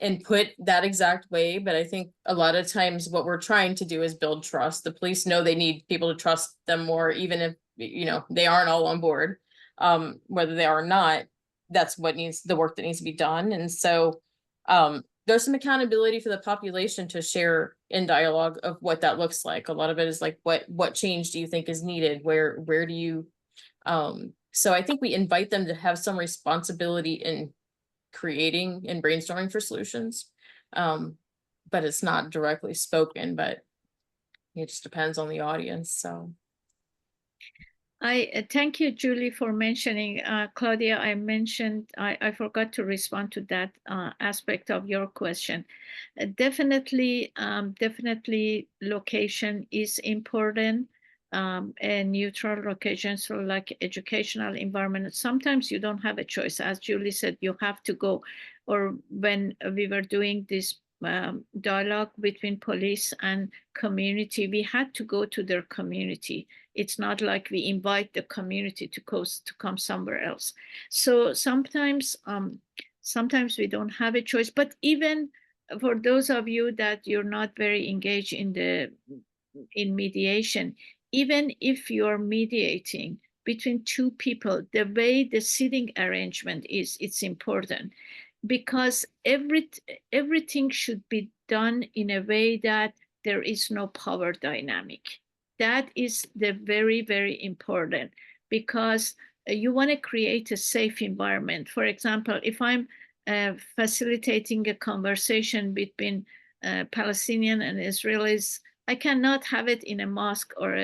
B: and put that exact way, but I think a lot of times what we're trying to do is build trust. The police know they need people to trust them more, even if, you know, they aren't all on board. Whether they are or not, that's what needs the work that needs to be done. And so there's some accountability for the population to share in dialogue of what that looks like. A lot of it is like, what change do you think is needed? Where do you so I think we invite them to have some responsibility in creating and brainstorming for solutions. But it's not directly spoken, but it just depends on the audience. So
A: I thank you, Julie, for mentioning, Claudia, I forgot to respond to that aspect of your question. Definitely location is important. And neutral locations for like educational environment. Sometimes you don't have a choice. As Julie said, you have to go. Or when we were doing this dialogue between police and community, we had to go to their community. It's not like we invite the community to come somewhere else. So sometimes we don't have a choice. But even for those of you that you're not very engaged in mediation, even if you're mediating between two people, the way the seating arrangement is, it's important, because everything should be done in a way that there is no power dynamic. That is the very, very important, because you want to create a safe environment. For example, if I'm facilitating a conversation between Palestinian and Israelis, I cannot have it in a mosque or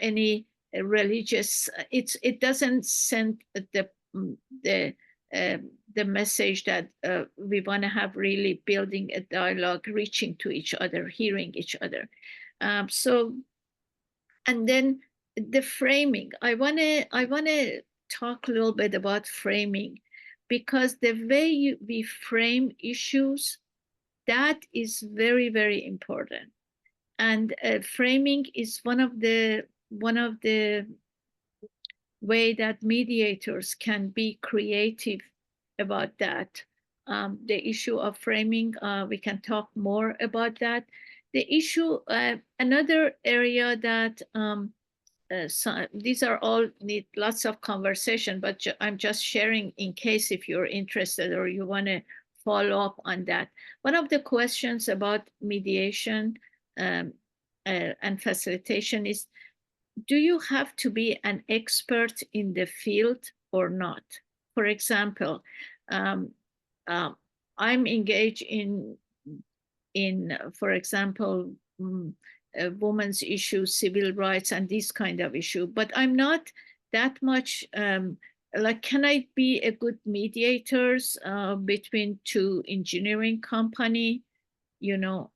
A: any religious. It doesn't send the message that we want to have really building a dialogue, reaching to each other, hearing each other. So, and then the framing. I wanna talk a little bit about framing, because the way we frame issues, that is very, very important. And framing is one of the way that mediators can be creative about that. The issue of framing, we can talk more about that. The issue, another area that these are all need lots of conversation, but I'm just sharing in case if you're interested or you want to follow up on that. One of the questions about mediation and facilitation is, do you have to be an expert in the field or not? For example, I'm engaged in for example, women's issues, civil rights, and this kind of issue, but I'm not that much like, can I be a good mediator between two engineering company? You know,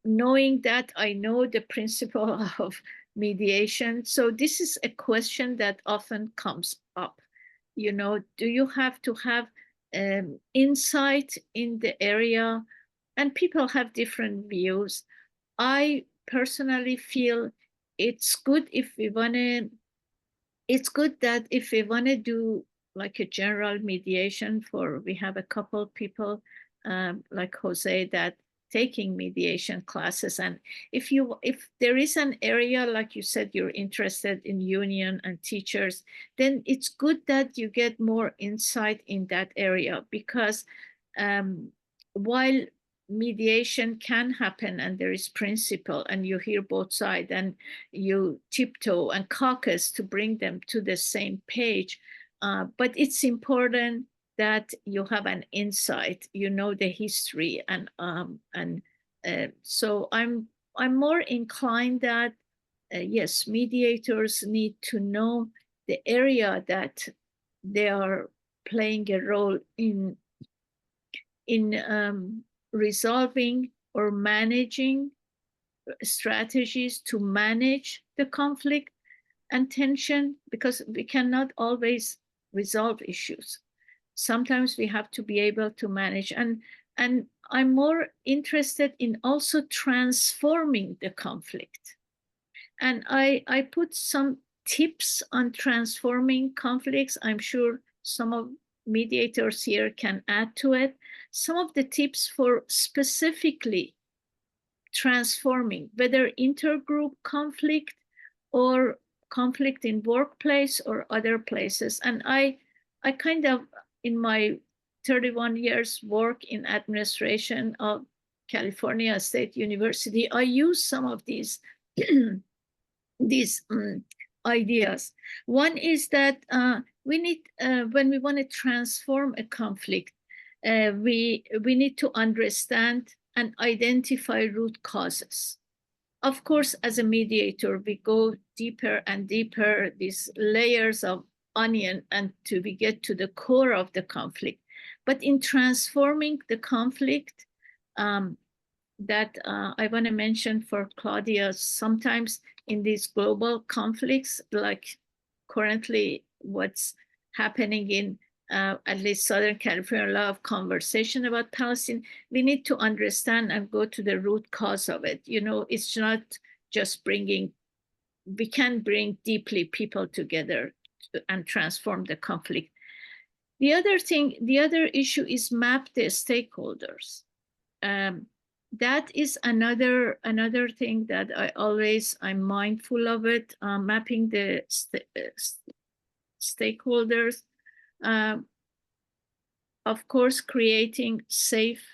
A: knowing that I know the principle of mediation. So this is a question that often comes up. You know, do you have to have insight in the area? And people have different views. I personally feel it's good if we want to, it's good that if we want to do like a general mediation for, we have a couple people like Jose that taking mediation classes. And if there is an area, like you said, you're interested in union and teachers, then it's good that you get more insight in that area, because while mediation can happen and there is principle and you hear both sides and you tiptoe and caucus to bring them to the same page, but it's important that you have an insight, you know, the history, and so I'm more inclined that yes, mediators need to know the area that they are playing a role in resolving or managing strategies to manage the conflict and tension, because we cannot always resolve issues. Sometimes we have to be able to manage, and I'm more interested in also transforming the conflict. And I put some tips on transforming conflicts. I'm sure some of mediators here can add to it. Some of the tips for specifically transforming, whether intergroup conflict or conflict in workplace or other places. And I kind of, in my 31 years work in administration of California State University, I use some of these ideas. One is that we need, when we want to transform a conflict, we need to understand and identify root causes. Of course, as a mediator, we go deeper and deeper, these layers of onion, until we get to the core of the conflict. But in transforming the conflict, that I want to mention for Claudia, sometimes in these global conflicts, like currently what's happening in at least Southern California, a lot of conversation about Palestine, we need to understand and go to the root cause of it. You know, it's not just bringing, we can bring deeply people together and transform the conflict. The other thing, the other issue is map the stakeholders. That is another thing that I'm mindful of it, mapping the stakeholders. Of course, creating safe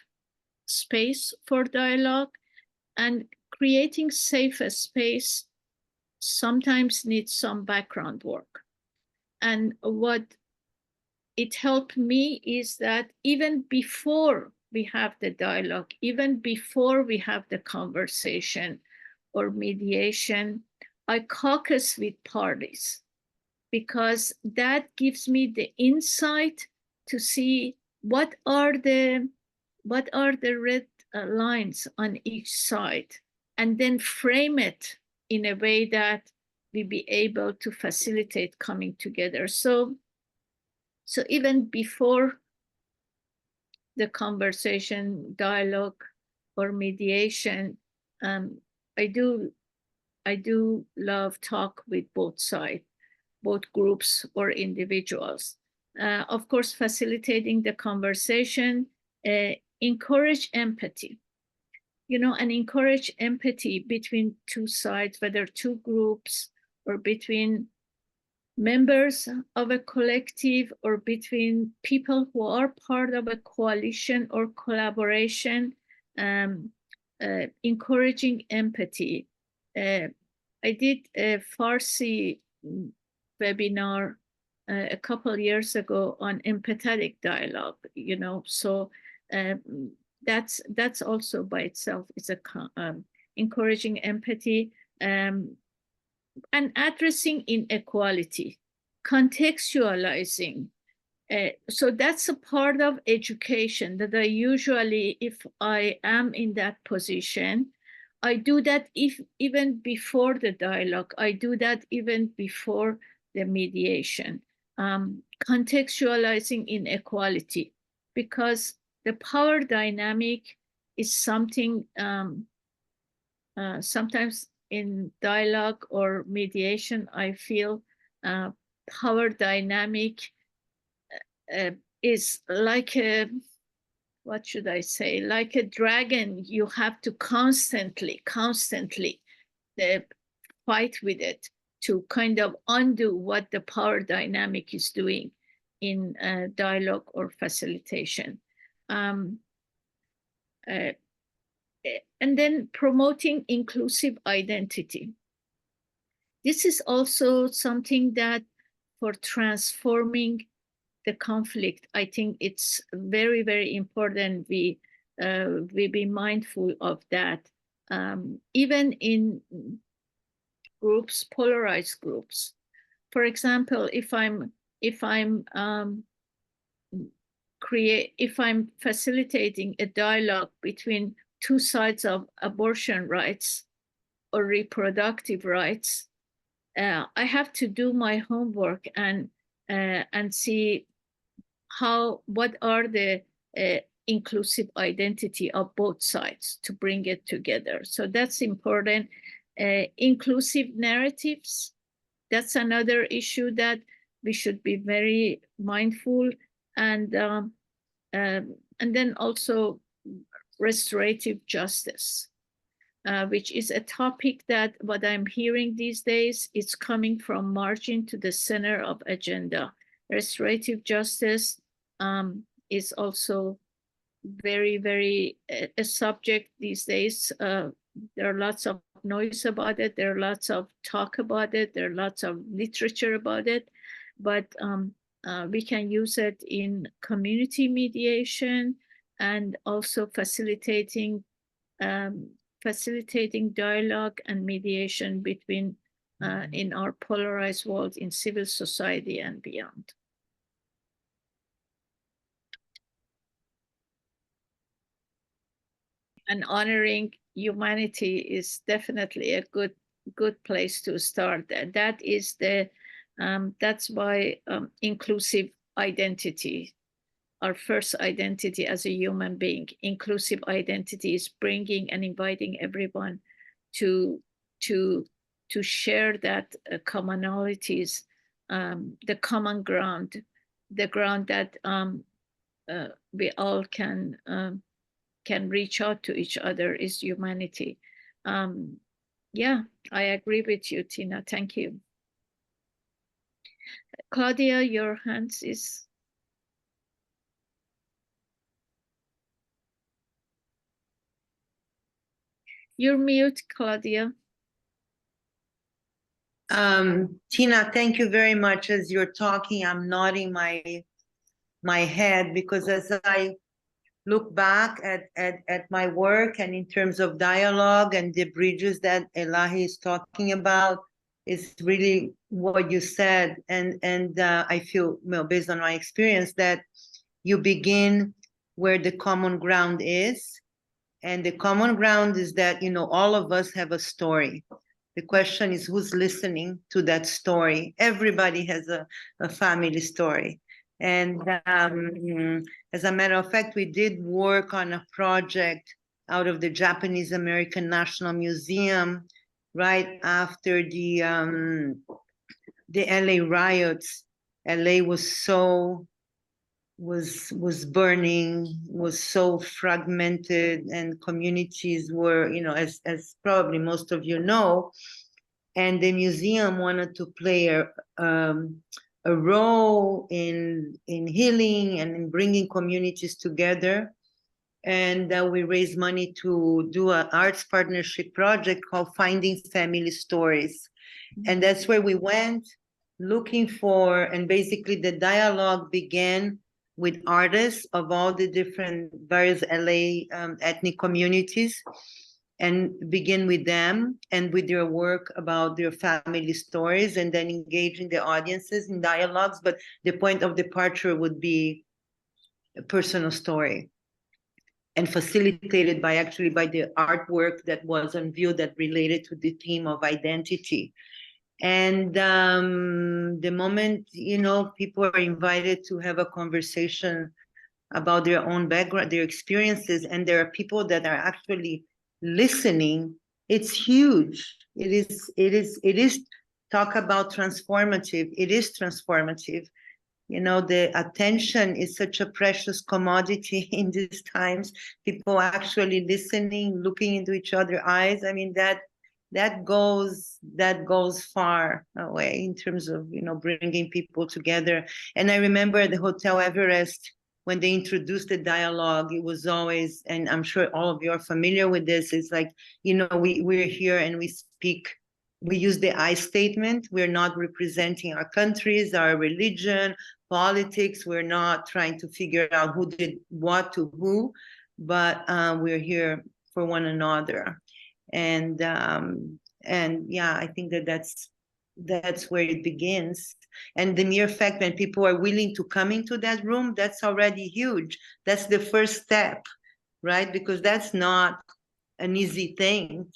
A: space for dialogue, and creating safe space sometimes needs some background work. And what it helped me is that even before we have the dialogue, even before we have the conversation or mediation, I caucus with parties, because that gives me the insight to see what are the red lines on each side, and then frame it in a way that we be able to facilitate coming together. So even before the conversation, dialogue, or mediation, I do love talk with both sides, both groups or individuals. Of course, facilitating the conversation, encourage empathy, you know, and encourage empathy between two sides, whether two groups or between members of a collective or between people who are part of a coalition or collaboration, encouraging empathy. I did a Farsi webinar a couple years ago on empathetic dialogue, you know, so that's also by itself is a encouraging empathy, and addressing inequality, contextualizing. So that's a part of education that I usually, if I am in that position, I do that even before the dialogue, I do that even before the mediation, contextualizing inequality, because the power dynamic is something sometimes in dialogue or mediation, I feel power dynamic is like a, what should I say, like a dragon. You have to constantly fight with it to kind of undo what the power dynamic is doing in dialogue or facilitation. And then promoting inclusive identity. This is also something that for transforming the conflict, I think it's very, very important we be mindful of that. Even in groups, polarized groups. For example, if I'm facilitating a dialogue between two sides of abortion rights or reproductive rights, I have to do my homework and see what are the inclusive identity of both sides to bring it together. So that's important. Inclusive narratives, that's another issue that we should be very mindful. and then also restorative justice, which is a topic that what I'm hearing these days, it's coming from margin to the center of agenda. Restorative justice is also very, very a subject these days. There are lots of noise about it. There are lots of talk about it. There are lots of literature about it, but we can use it in community mediation and also facilitating dialogue and mediation between in our polarized world in civil society and beyond. And honoring humanity is definitely a good place to start. That is that's why inclusive identity, our first identity as a human being, inclusive identity is bringing and inviting everyone to share that commonalities, the common ground, the ground that we all can reach out to each other is humanity. Yeah, I agree with you, Tina. Thank you. Claudia, your hand is. You're mute, Claudia.
G: Tina, thank you very much. As you're talking, I'm nodding my head, because as I look back at my work and in terms of dialogue and the bridges that Elahe is talking about, it's really what you said. And I feel, well, based on my experience, that you begin where the common ground is. And the common ground is that, all of us have a story. The question is who's listening to that story. Everybody has a family story. And as a matter of fact, we did work on a project out of the Japanese American National Museum right after the LA riots. LA was burning, was so fragmented, and communities were, as probably most of you know, and the museum wanted to play a role in healing and in bringing communities together. And we raised money to do an arts partnership project called Finding Family Stories. And that's where we went looking for, and basically the dialogue began with artists of all the different various LA ethnic communities, and begin with them and with their work about their family stories, and then engaging the audiences in dialogues. But the point of departure would be a personal story, and facilitated by the artwork that was on view that related to the theme of identity. And the moment, people are invited to have a conversation about their own background, their experiences, and there are people that are actually listening, it's huge. It is talk about transformative. It is transformative. The attention is such a precious commodity in these times. People actually listening, looking into each other's eyes. I mean, that goes far away in terms of, bringing people together. And I remember at the Hotel Everest, when they introduced the dialogue, it was always, and I'm sure all of you are familiar with this, it's like, we're here and we speak, we use the I statement. We're not representing our countries, our religion, politics. We're not trying to figure out who did what to who, but we're here for one another. And yeah, I think that's where it begins. And the mere fact when people are willing to come into that room, that's already huge. That's the first step, right? Because that's not an easy thing,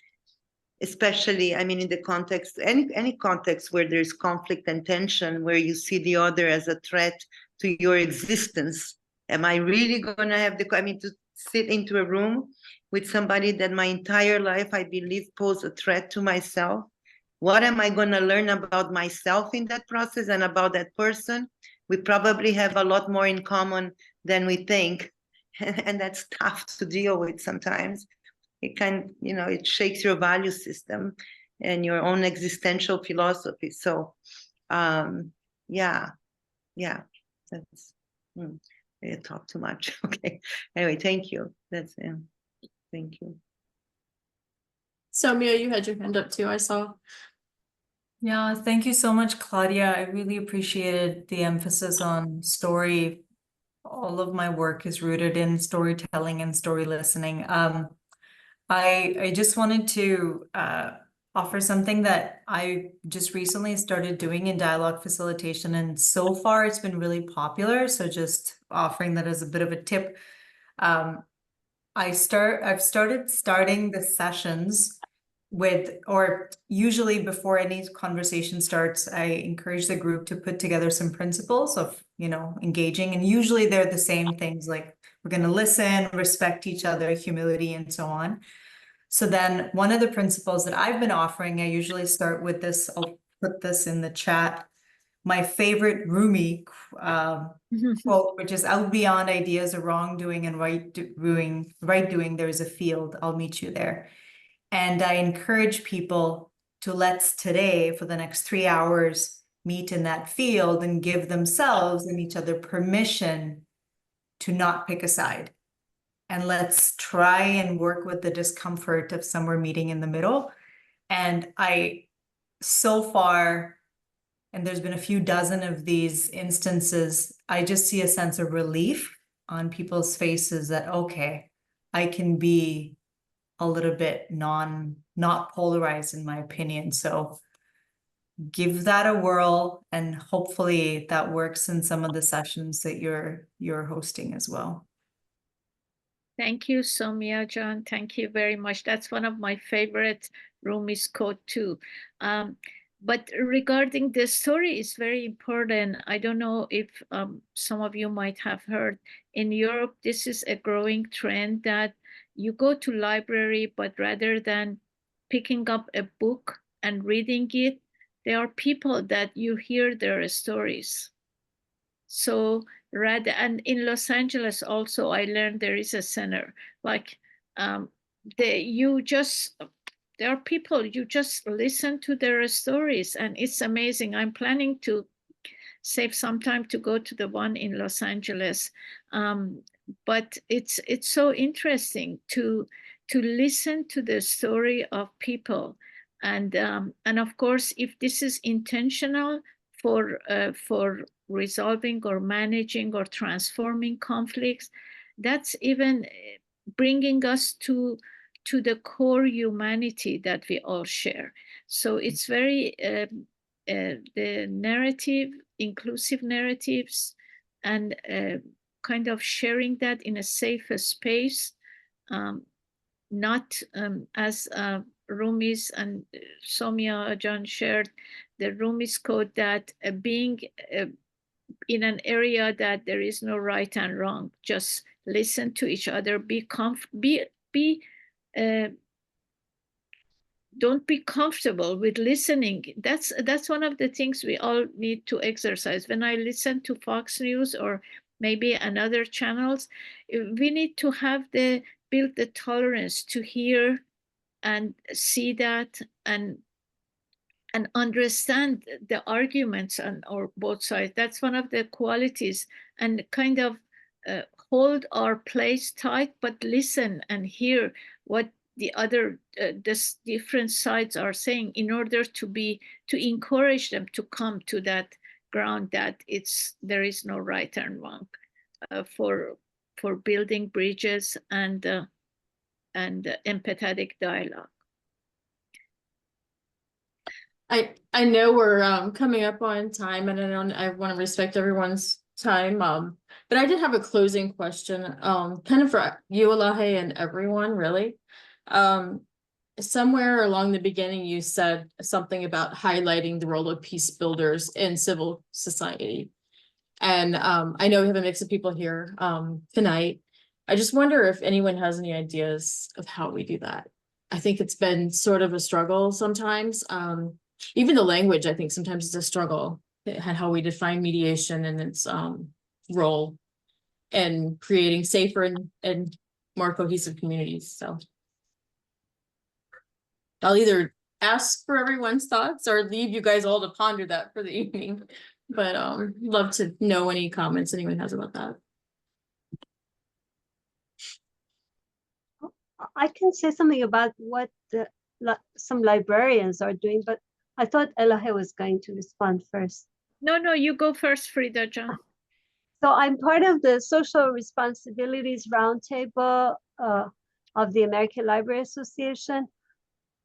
G: especially, I mean, in the context, any context where there's conflict and tension, where you see the other as a threat to your existence. Am I really going to have to sit into a room with somebody that my entire life I believe pose a threat to myself? What am I going to learn about myself in that process and about that person? we probably have a lot more in common than we think. And that's tough to deal with sometimes. It it shakes your value system and your own existential philosophy. So, yeah, that's, I talk too much. Okay. Anyway, thank you. Thank you.
B: Soumya, you had your hand up too, I saw.
F: Yeah, thank you so much, Claudia. I really appreciated the emphasis on story. All of my work is rooted in storytelling and story listening. I just wanted to offer something that I just recently started doing in dialogue facilitation, and so far it's been really popular. So just offering that as a bit of a tip. I've started starting the sessions with, or usually before any conversation starts, I encourage the group to put together some principles of, engaging. And usually they're the same things, like we're going to listen, respect each other, humility, and so on. So then one of the principles that I've been offering, I usually start with this, I'll put this in the chat, my favorite Rumi quote, which is, out beyond ideas of wrongdoing and right doing, there is a field, I'll meet you there. And I encourage people to let's today, for the next 3 hours, meet in that field and give themselves and each other permission to not pick a side. And let's try and work with the discomfort of somewhere meeting in the middle. And so far, and there's been a few dozen of these instances, I just see a sense of relief on people's faces that, okay, I can be a little bit not polarized in my opinion. So give that a whirl, and hopefully that works in some of the sessions that you're hosting as well.
A: Thank you, Soumya John. Thank you very much. That's one of my favorite Rumi's quote too. But regarding the story, is very important. I don't know if some of you might have heard, in Europe, this is a growing trend that you go to library, but rather than picking up a book and reading it, there are people that you hear their stories. So rather, and in Los Angeles also, I learned there is a center, like there are people, you just listen to their stories, and it's amazing. I'm planning to save some time to go to the one in Los Angeles. But it's so interesting to listen to the story of people. And of course, if this is intentional for resolving or managing or transforming conflicts, that's even bringing us to the core humanity that we all share. So it's very, the narrative, inclusive narratives, and kind of sharing that in a safe space, not as Rumi's and Soumya John shared, the Rumi's quote that being in an area that there is no right and wrong, just listen to each other, don't be comfortable with listening. That's one of the things we all need to exercise. When I listen to Fox News or maybe another channels, we need to build the tolerance to hear and see that and understand the arguments on both sides. That's one of the qualities, and kind of hold our place tight, but listen and hear what the other different sides are saying, in order to encourage them to come to that ground that there is no right and wrong, for building bridges and empathetic dialogue.
B: I know we're coming up on time, and I want to respect everyone's time. But I did have a closing question, kind of for you, Elahe, and everyone, really. Somewhere along the beginning, you said something about highlighting the role of peace builders in civil society. And I know we have a mix of people here tonight. I just wonder if anyone has any ideas of how we do that. I think it's been sort of a struggle sometimes. Even the language, I think sometimes it's a struggle. and how we define mediation and its role in creating safer and more cohesive communities. So I'll either ask for everyone's thoughts or leave you guys all to ponder that for the evening. But love to know any comments anyone has about that.
H: I can say something about what some librarians are doing, but I thought Elahe was going to respond first.
A: No, you go first, Frida John.
H: So I'm part of the Social Responsibilities Roundtable of the American Library Association.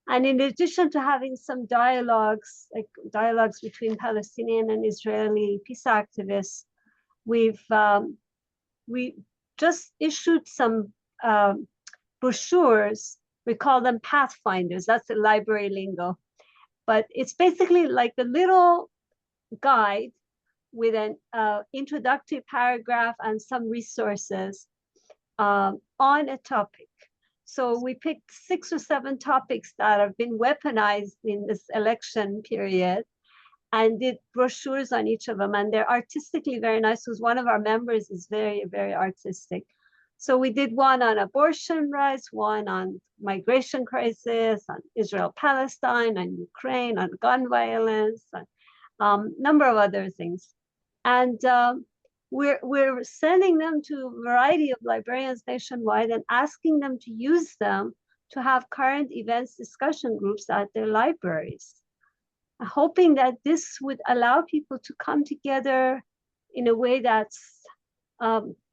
H: And in addition to having some dialogues, like dialogues between Palestinian and Israeli peace activists, we just issued some brochures. We call them pathfinders. That's the library lingo. But it's basically like a little guide with an introductory paragraph and some resources on a topic. So we picked 6 or 7 topics that have been weaponized in this election period and did brochures on each of them. And they're artistically very nice because one of our members is very, very artistic. So we did one on abortion rights, one on migration crisis, on Israel-Palestine, on Ukraine, on gun violence, on number of other things. And we're sending them to a variety of librarians nationwide and asking them to use them to have current events discussion groups at their libraries, hoping that this would allow people to come together in a way that's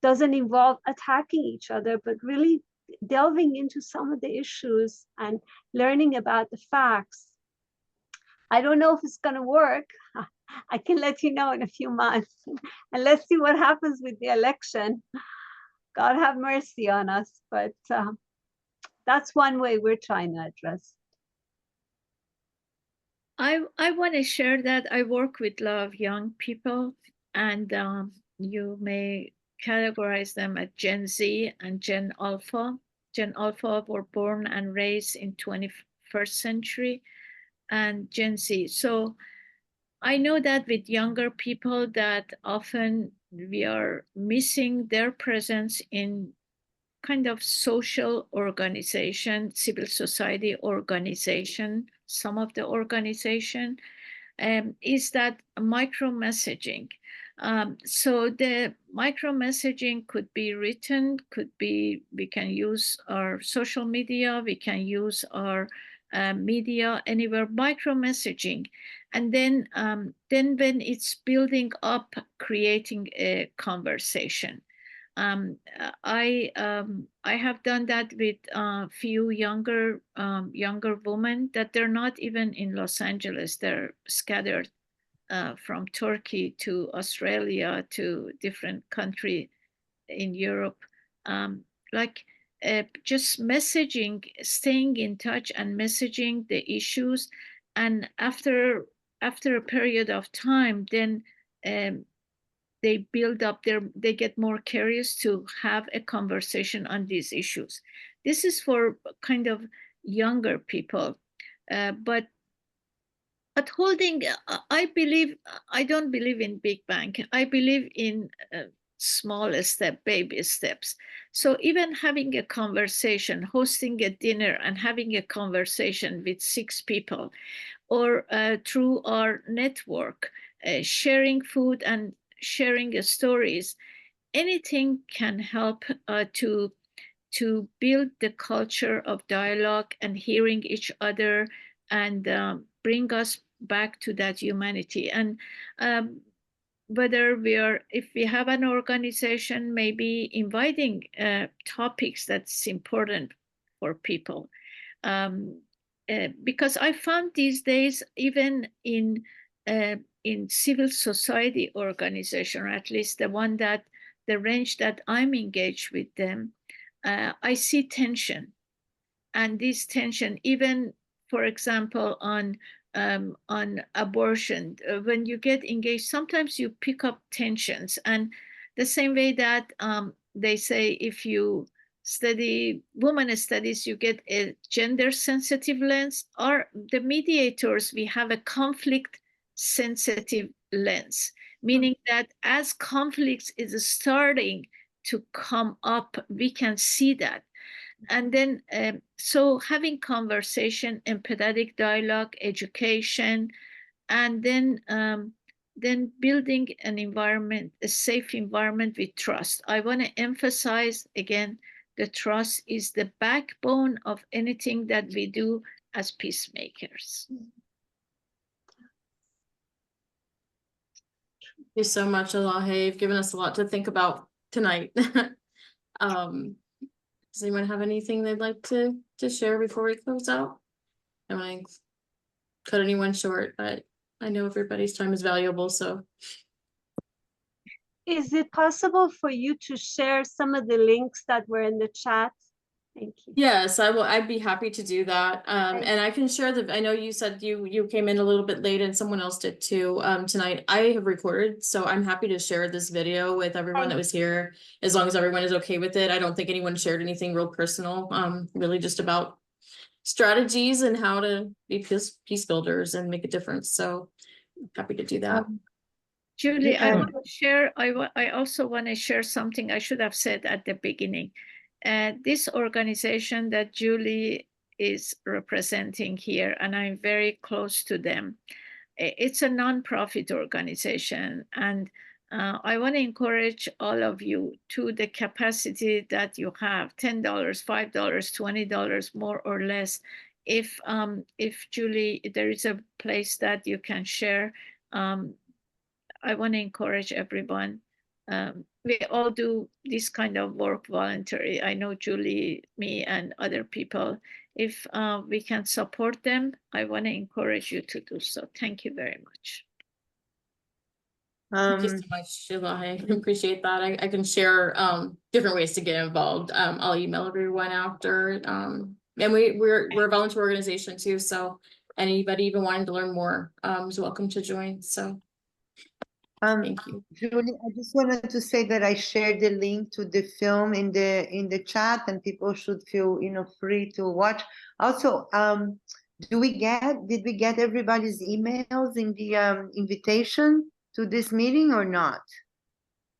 H: doesn't involve attacking each other, but really delving into some of the issues and learning about the facts. I don't know if it's going to work. I can let you know in a few months. And let's see what happens with the election. God have mercy on us. But that's one way we're trying to address.
A: I want to share that I work with a lot of young people, and you may categorize them as Gen Z and Gen Alpha. Gen Alpha were born and raised in 21st century, and Gen Z. So I know that with younger people that often we are missing their presence in kind of social organization, civil society organization, some of the organization, is that micro messaging. So the micro messaging could be written, could be, we can use our social media, we can use our media, anywhere, micro messaging. And then when it's building up, creating a conversation. I have done that with a few younger women that they're not even in Los Angeles. They're scattered from Turkey to Australia to different countries in Europe. Just messaging, staying in touch and messaging the issues. And after a period of time, then they build up they get more curious to have a conversation on these issues. This is for kind of younger people, but holding, I don't believe in big bang. I believe in small step, baby steps. So even having a conversation, hosting a dinner and having a conversation with 6 people, or through our network, sharing food and sharing stories, anything can help to build the culture of dialogue and hearing each other, and bring us back to that humanity. And whether if we have an organization, maybe inviting topics that's important for people. Because I found these days, even in civil society organization, or at least the range that I'm engaged with them, I see tension. And this tension, even, for example, on abortion, when you get engaged, sometimes you pick up tensions. And the same way that they say, if you study women studies, you get a gender sensitive lens, or the mediators, we have a conflict sensitive lens, meaning that as conflicts is starting to come up, we can see that. And then, so having conversation, empathetic dialogue, education, and then building an environment, a safe environment with trust. I want to emphasize again, the trust is the backbone of anything that we do as peacemakers.
B: Thank you so much, Elahe. You've given us a lot to think about tonight. Does anyone have anything they'd like to share before we close out? I don't want to cut anyone short, but I know everybody's time is valuable, so.
H: Is it possible for you to share some of the links that were in the chat? Thank you.
B: Yes, I will. I'd be happy to do that. And I can share I know you said you came in a little bit late and someone else did too. Tonight I have recorded, so I'm happy to share this video with everyone that was here, as long as everyone is okay with it. I don't think anyone shared anything real personal. Really just about strategies and how to be peace builders and make a difference. So happy to do that.
A: Julie, I want to share. I also want to share something I should have said at the beginning. This organization that Julie is representing here, and I'm very close to them, it's a nonprofit organization, and I want to encourage all of you to the capacity that you have, $10, $5, $20, more or less. If Julie, there is a place that you can share, I want to encourage everyone. We all do this kind of work voluntary. I know Julie, me, and other people. If we can support them, I want to encourage you to do so. Thank you very much.
B: Thank you so much, Elahe. I appreciate that. I can share different ways to get involved. I'll email everyone after. And we're a volunteer organization too, so anybody even wanting to learn more is welcome to join. So thank you.
G: Julie, I just wanted to say that I shared the link to the film in the chat, and people should feel free to watch. Also, did we get everybody's emails in the invitation to this meeting or not?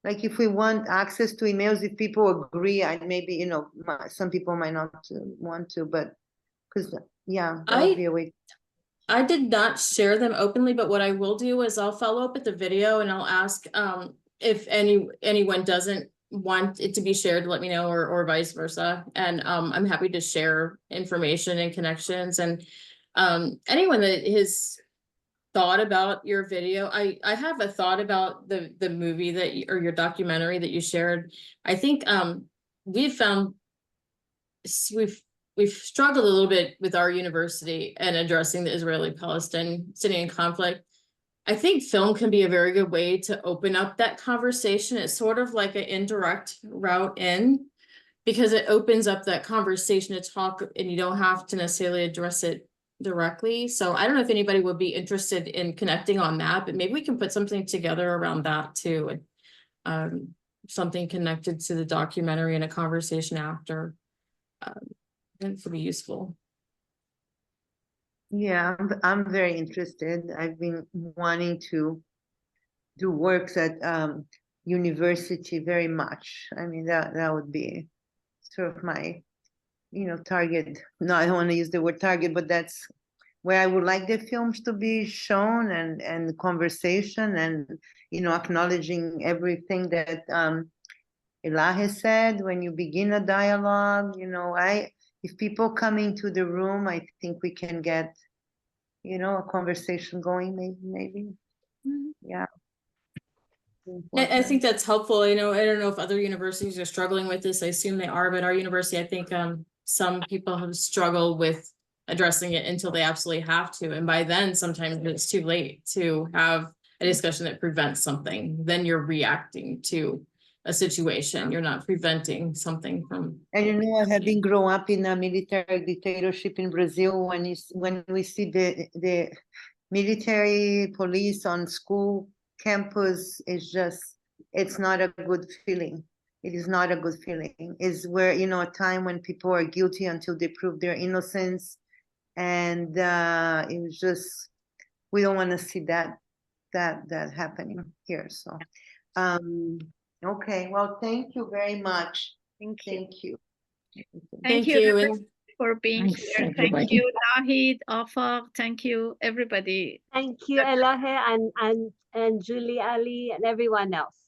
G: Like, if we want access to emails, if people agree, I maybe some people might not want to, but because that would be a way.
B: I did not share them openly, but what I will do is I'll follow up with the video and I'll ask if anyone doesn't want it to be shared, let me know, or vice versa. And I'm happy to share information and connections, and anyone that has thought about your video. I have a thought about the movie that or your documentary that you shared. I think we've struggled a little bit with our university and addressing the Israeli-Palestinian conflict. I think film can be a very good way to open up that conversation. It's sort of like an indirect route in, because it opens up that conversation to talk, and you don't have to necessarily address it directly. So I don't know if anybody would be interested in connecting on that, but maybe we can put something together around that too. And something connected to the documentary and a conversation after. It would be useful.
G: Yeah, I'm very interested. I've been wanting to do works at university very much. I mean, that would be sort of my target. No, I don't want to use the word target, but that's where I would like the films to be shown, and the conversation, and acknowledging everything that Elahe said. When you begin a dialogue, if people come into the room, I think we can get, a conversation going, maybe.
A: Mm-hmm.
G: Yeah.
B: I think that's helpful. I don't know if other universities are struggling with this. I assume they are, but our university, I think some people have struggled with addressing it until they absolutely have to. And by then, sometimes it's too late to have a discussion that prevents something. Then you're reacting to a situation. You're not preventing something from.
G: And having grown up in a military dictatorship in Brazil, when we see the military police on school campus, it's not a good feeling. It is not a good feeling. It's where, a time when people are guilty until they prove their innocence. And it was just, we don't want to see that that happening here. So, okay, well, thank you very much.
A: Thank you.
G: Thank you.
A: Thank you
B: And
A: everybody for being
E: Thanks,
A: here. Thank
E: everybody.
A: you, Nahid, Afaq. Thank you, everybody.
H: Thank you, Elahe and Julie, Ali, and everyone else.